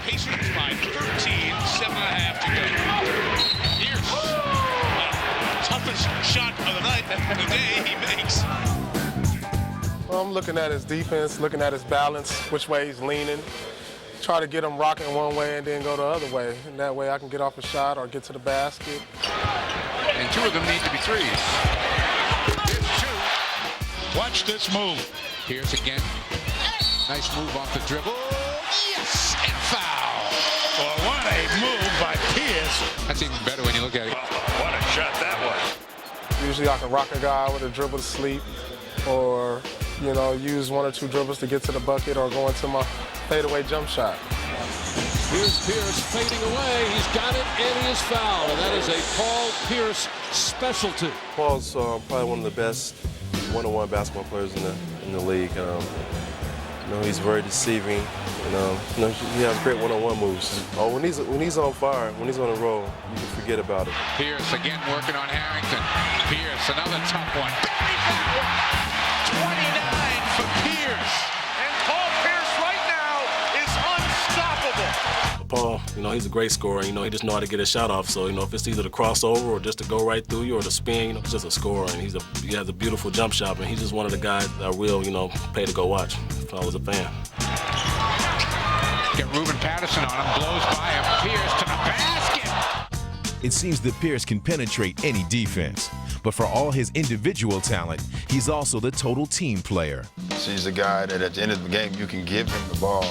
Pacers by 13, 7.5 to go. Here's toughest shot of the night, the day he makes. Well, I'm looking at his defense, looking at his balance, which way he's leaning. Try to get him rocking one way and then go the other way. And that way I can get off a shot or get to the basket. And two of them need to be threes. Here's two. Watch this move. Here's again. Nice move off the dribble. Yes! And foul. Well, what a move by Pierce. That's even better when you look at it. What a shot that was. Usually I can rock a guy with a dribble to sleep or, you know, use one or two dribbles to get to the bucket or go into my fadeaway jump shot. Here's Pierce fading away. He's got it and he is fouled. And that is a Paul Pierce specialty. Paul's probably one of the best one-on-one basketball players in the league. You know, he's very deceiving. You know, he has great one-on-one moves. Oh, when he's on fire, when he's on a roll, you can forget about it. Pierce again working on Harrington. Pierce, another tough one. 29 for Pierce. And Paul Pierce right now is unstoppable. Paul, you know, he's a great scorer. You know, he just knows how to get his shot off. So, you know, if it's either the crossover or just to go right through you or the spin, you know, he's just a scorer. And he has a beautiful jump shot. And he's just one of the guys I will, you know, pay to go watch if I was a fan. Get Ruben Patterson on him, blows by him. Pierce to the basket. It seems that Pierce can penetrate any defense. But for all his individual talent, he's also the total team player. He's a guy that at the end of the game, you can give him the ball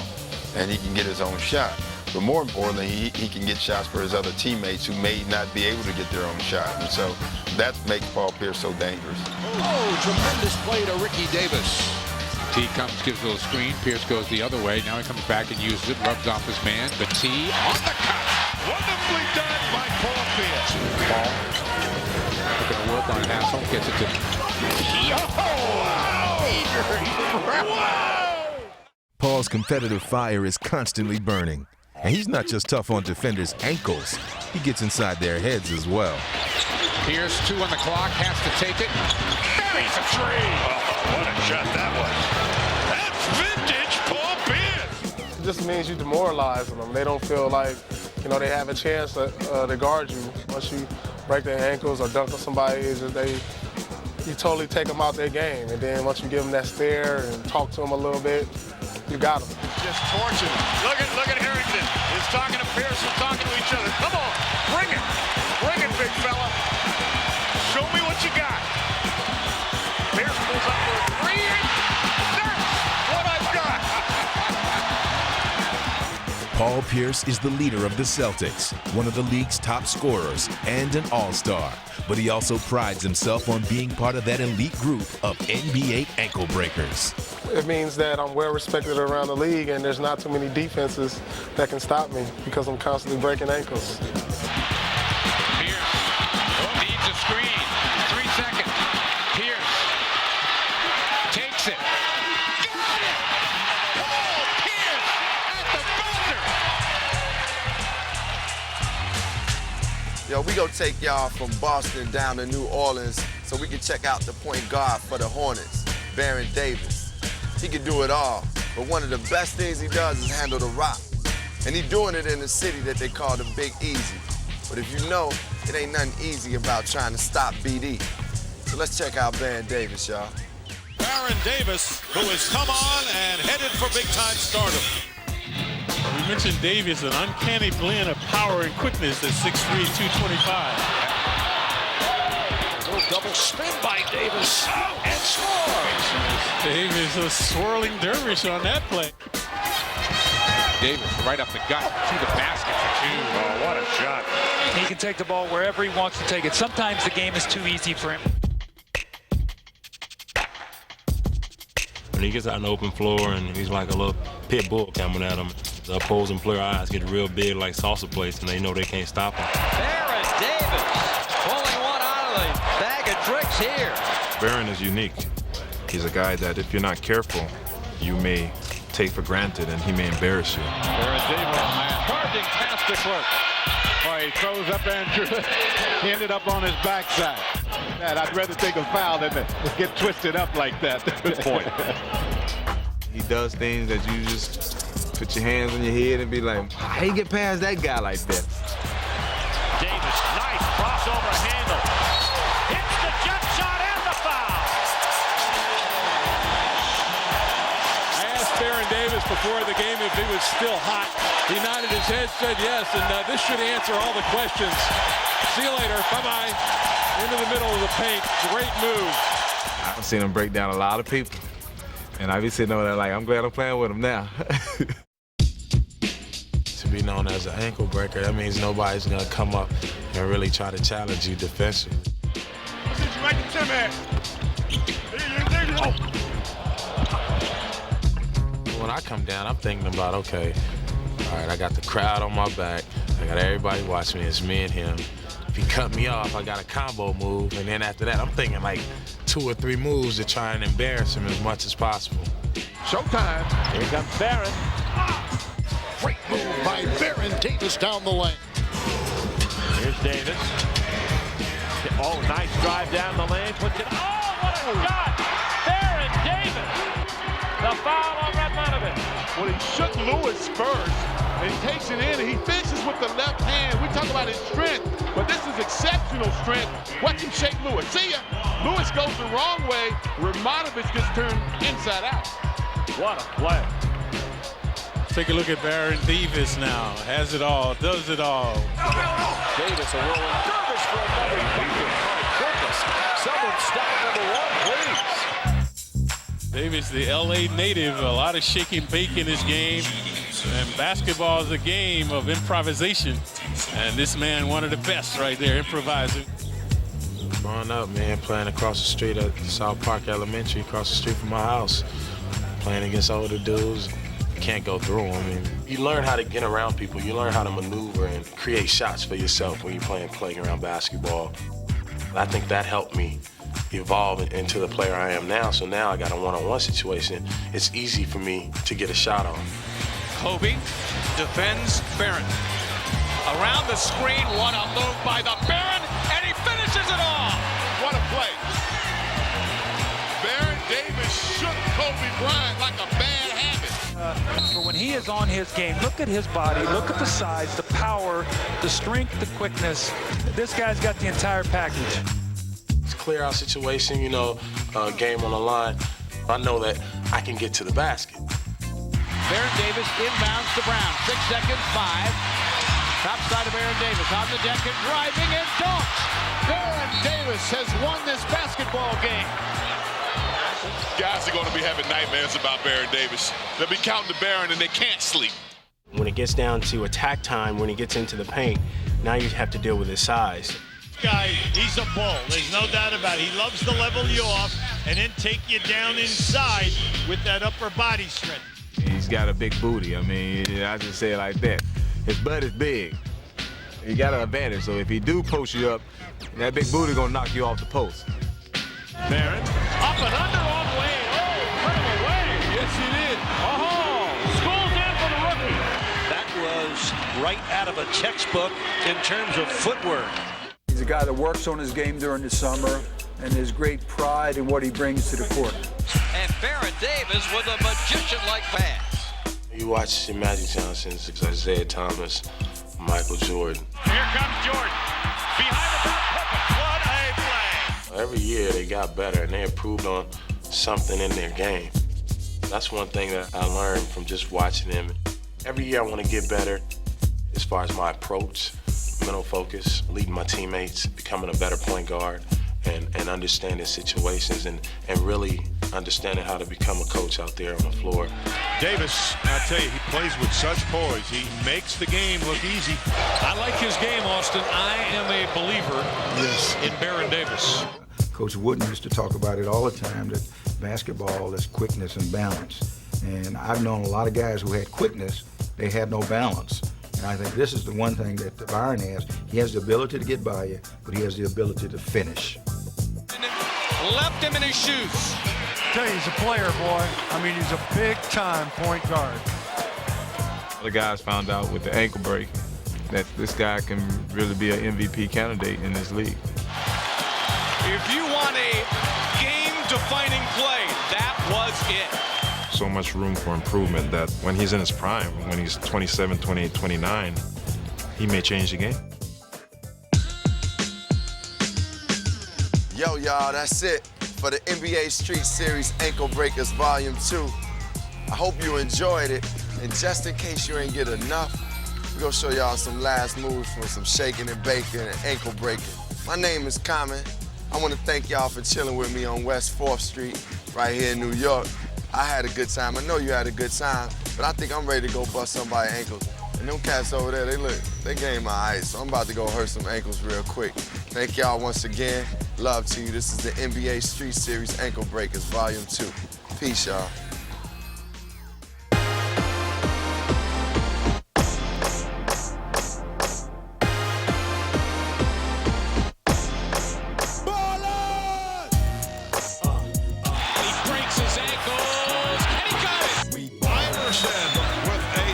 and he can get his own shot. But more importantly, he can get shots for his other teammates who may not be able to get their own shot. And so that makes Paul Pierce so dangerous. Oh, tremendous play to Ricky Davis. T comes, gives a little screen. Pierce goes the other way. Now he comes back and uses it, rubs off his man. But T on the cut. Wonderfully done by Paul Pierce. Paul going to work on Hassel. Gets it to Whoa! Paul's competitive fire is constantly burning. And he's not just tough on defenders' ankles. He gets inside their heads as well. Pierce, 2 on the clock, has to take it. Buries a three. Oh, what a shot that was. That's vintage Paul Pierce. It just means you demoralize them. They don't feel like, you know, they have a chance to guard you. Once you break their ankles or dunk on somebody, you totally take them out their game. And then once you give them that stare and talk to them a little bit, you got them. Just torching him. Look at Harrington. He's talking to Pierce and talking to each other. Come on, bring it. Bring it, big fella. Show me what you got. Pierce pulls up for a three. That's what I've got. Paul Pierce is the leader of the Celtics, one of the league's top scorers and an all-star. But he also prides himself on being part of that elite group of NBA ankle breakers. It means that I'm well respected around the league and there's not too many defenses that can stop me because I'm constantly breaking ankles. Pierce needs a screen. 3 seconds. Pierce takes it. Got it! Paul Pierce at the buzzer. Yo, we gonna take y'all from Boston down to New Orleans so we can check out the point guard for the Hornets, Baron Davis. He can do it all, but one of the best things he does is handle the rock. And he's doing it in a city that they call the Big Easy. But if you know, it ain't nothing easy about trying to stop BD. So let's check out Baron Davis, y'all. Baron Davis, who has come on and headed for big-time stardom. We mentioned Davis, an uncanny blend of power and quickness at 6'3", 225. Double spin by Davis and scores. Davis a swirling dervish on that play. Davis right up the gut to the basket for 2. Oh, what a shot. He can take the ball wherever he wants to take it. Sometimes the game is too easy for him. When he gets out on the open floor and he's like a little pit bull coming at him, the opposing player eyes get real big like salsa plates and they know they can't stop him. Baron Davis pulling one out of the bag of tricks here. Baron is unique. He's a guy that if you're not careful, you may take for granted, and he may embarrass you. Baron Davis, man, fantastic work. Boy, he throws up there and he ended up on his backside. Man, I'd rather take a foul than to get twisted up like that. Good point. He does things that you just put your hands on your head and be like, how you get past that guy like that? Davis, nice crossover handle. Hits the jump shot and the foul. I asked Baron Davis before the game if he was still hot. He nodded his head, said yes, and this should answer all the questions. See you later. Bye-bye. Into the middle of the paint. Great move. I've seen him break down a lot of people. And I be sitting over there like, I'm glad I'm playing with him now. To be known as an ankle breaker, that means nobody's going to come up and really try to challenge you defensively. When I come down, I'm thinking about, okay, all right, I got the crowd on my back. I got everybody watching me. It's me and him. If he cut me off, I got a combo move. And then after that, I'm thinking like 2 or 3 moves to try and embarrass him as much as possible. Showtime. Here comes Baron. Great move by Baron Davis down the lane. Here's Davis. Oh, nice drive down the lane. Puts it. Oh, what a shot! Baron Davis. The foul on Radmanovich. Well, he shook Lewis first, and he takes it in, and he finishes with the left hand. We talk about his strength, but this is exceptional strength. Watch him shake Lewis. See ya? Lewis goes the wrong way. Radmanovich gets turned inside out. What a play. Take a look at Baron Davis now. Has it all, does it all. Davis a rolling Davis for another beating. My goodness. Someone stop number 1, please. Davis, the LA native, a lot of shake and bake in his game. And basketball is a game of improvisation. And this man, one of the best right there, improvising. Growing up, man, playing across the street at South Park Elementary, across the street from my house, playing against older dudes. You can't go through them. I mean, you learn how to get around people. You learn how to maneuver and create shots for yourself when you're playing playground basketball. I think that helped me evolve into the player I am now. So now I got a one-on-one situation. It's easy for me to get a shot on. Kobe defends Baron. Around the screen, what a move by the Baron, and he finishes it off. What a play. Baron Davis shook Kobe Bryant like a bad habit. For when he is on his game, look at his body, look at the size, the power, the strength, the quickness. This guy's got the entire package. It's a clear out situation, you know, game on the line. I know that I can get to the basket. Baron Davis inbounds to Brown. 6 seconds, 5. Top side of Baron Davis on the deck and driving and dunks. Baron Davis has won this basketball game. Guys are going to be having nightmares about Baron Davis. They'll be counting the Baron and they can't sleep. When it gets down to attack time, when he gets into the paint, now you have to deal with his size. This guy, he's a bull. There's no doubt about it. He loves to level you off and then take you down inside with that upper body strength. He's got a big booty. I mean, I just say it like that. His butt is big. He got an advantage, so if he do post you up, that big booty gonna knock you off the post. Baron, up and under on Wade. Oh, incredible Wade. Yes, he did. Oh, school's in for the rookie. That was right out of a textbook in terms of footwork. He's a guy that works on his game during the summer, and there's great pride in what he brings to the court. And Baron Davis with a magician-like pass. You watch Magic Johnson, Isaiah Thomas, Michael Jordan. Here comes Jordan. Behind the back, what a play. Every year they got better and they improved on something in their game. That's one thing that I learned from just watching them. Every year I want to get better as far as my approach, mental focus, leading my teammates, becoming a better point guard, and understanding situations and really understanding how to become a coach out there on the floor. Davis, I tell you, he plays with such poise. He makes the game look easy. I like his game, Austin. I am a believer in Baron Davis. Coach Wooden used to talk about it all the time, that basketball is quickness and balance. And I've known a lot of guys who had quickness, they had no balance. And I think this is the one thing that Byron has. He has the ability to get by you, but he has the ability to finish. Left him in his shoes. tell you, he's a player, boy. I mean, he's a big-time point guard. The guys found out with the ankle break that this guy can really be an MVP candidate in this league. If you want a game-defining play, that was it. So much room for improvement that when he's in his prime, when he's 27, 28, 29, he may change the game. Yo, y'all, that's it for the NBA Street Series Ankle Breakers Volume 2. I hope you enjoyed it. And just in case you ain't get enough, we're gonna show y'all some last moves from some shaking and baking and ankle breaking. My name is Common. I wanna thank y'all for chilling with me on West 4th Street, right here in New York. I had a good time. I know you had a good time, but I think I'm ready to go bust somebody's ankles. And them cats over there, they game my ice, so I'm about to go hurt some ankles real quick. Thank y'all once again. Love to you. This is the NBA Street Series Ankle Breakers, Volume 2. Peace, y'all.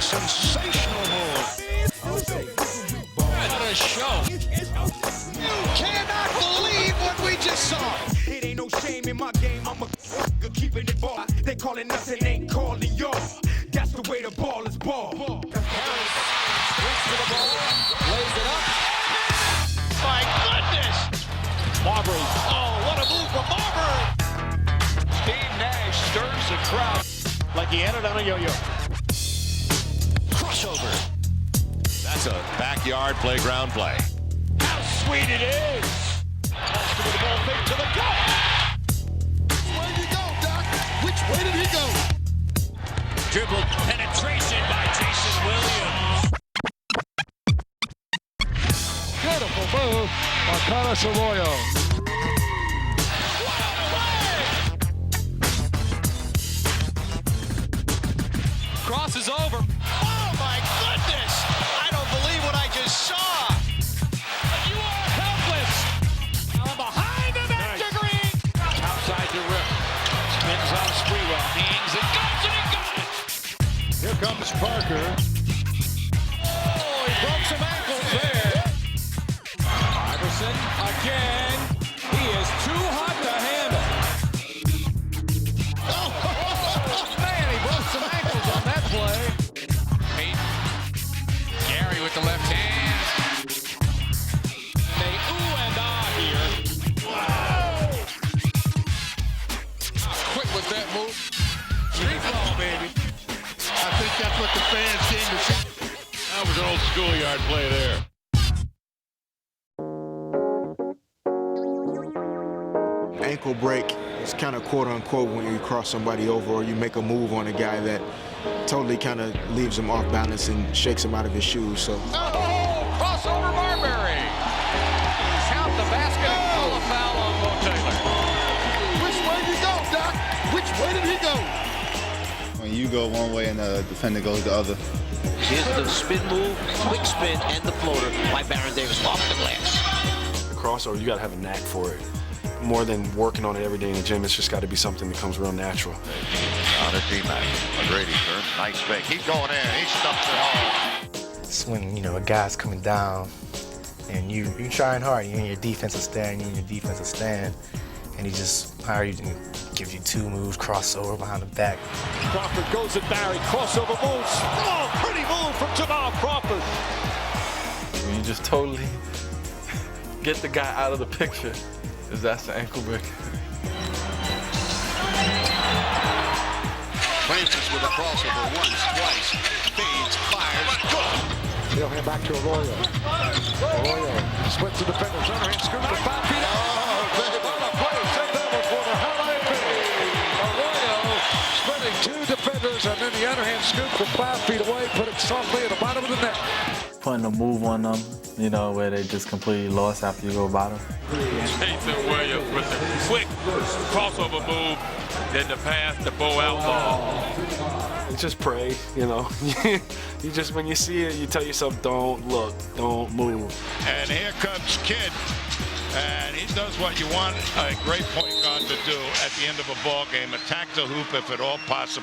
Sensational move. What a show. You cannot believe what we just saw. It ain't no shame in my game. I'm a keeping it ball. They call it nothing, ain't calling y'all. That's the way the ball is ball. Harris swings to the ball, lays it up. My goodness. Marbury. Oh, what a move from Marbury. Steve Nash stirs the crowd like he had it on a yo-yo. Crossover. That's a backyard playground play. How sweet it is. Austin with the ball fake to the cup. Where did he go, Doc? Which way did he go? Dribble penetration by Jason Williams. Beautiful move by Carlos Arroyo. Crosses over. Oh my goodness! I don't believe what I just saw. You are helpless. Behind the back to Green. Outside the rim. Spins on Sprewell. Hangs and goes and he got it. Here comes Parker. Oh, he broke some ankles there. Iverson again. He is too hot to handle. Oh, man, he broke some ankles on that play. Gary with the left hand. They ooh and ah here. Quick with that move. Street ball, baby. I think that's what the fans seem to see. That was an old schoolyard play there. Ankle break is kind of quote unquote when you cross somebody over or you make a move on a guy that totally kind of leaves him off balance and shakes him out of his shoes. So. Oh, crossover Marbury. Count the basket and call a foul on Bo Taylor. Which way did he go, Doc? Which way did he go? When you go one way and the defender goes the other. Here's the spin move, quick spin, and the floater by Baron Davis off the glass. The crossover, you got to have a knack for it. More than working on it every day in the gym, it's just got to be something that comes real natural. On a D-Mac. McGrady turns. Nice fake. He's going in. He stuffs it home. It's when, a guy's coming down and you trying hard. You're in your defensive stand, and he just hires you and gives you two moves, crossover behind the back. Crawford goes at Barry. Crossover moves. Oh, pretty move from Jamal Crawford. When you just totally get the guy out of the picture, because that's the ankle break. Francis with a crossover once, twice. Fades, fires, good. He'll hand back to Arroyo. Arroyo splits the defenders. Underhand scoop to 5 feet out. What a play. Send over for the highlight Arroyo splitting two defenders and then the underhand scoop from 5 feet away. Put it softly at the bottom of the net. Putting a move on them, where they just completely lost after you go bottom. Jason Williams with the quick crossover move, then the pass to Bo Outlaw. Just pray, You just, when you see it, you tell yourself, don't look, don't move. And here comes Kidd. And he does what you want a great point guard have to do at the end of a ball game. Attack the hoop if at all possible.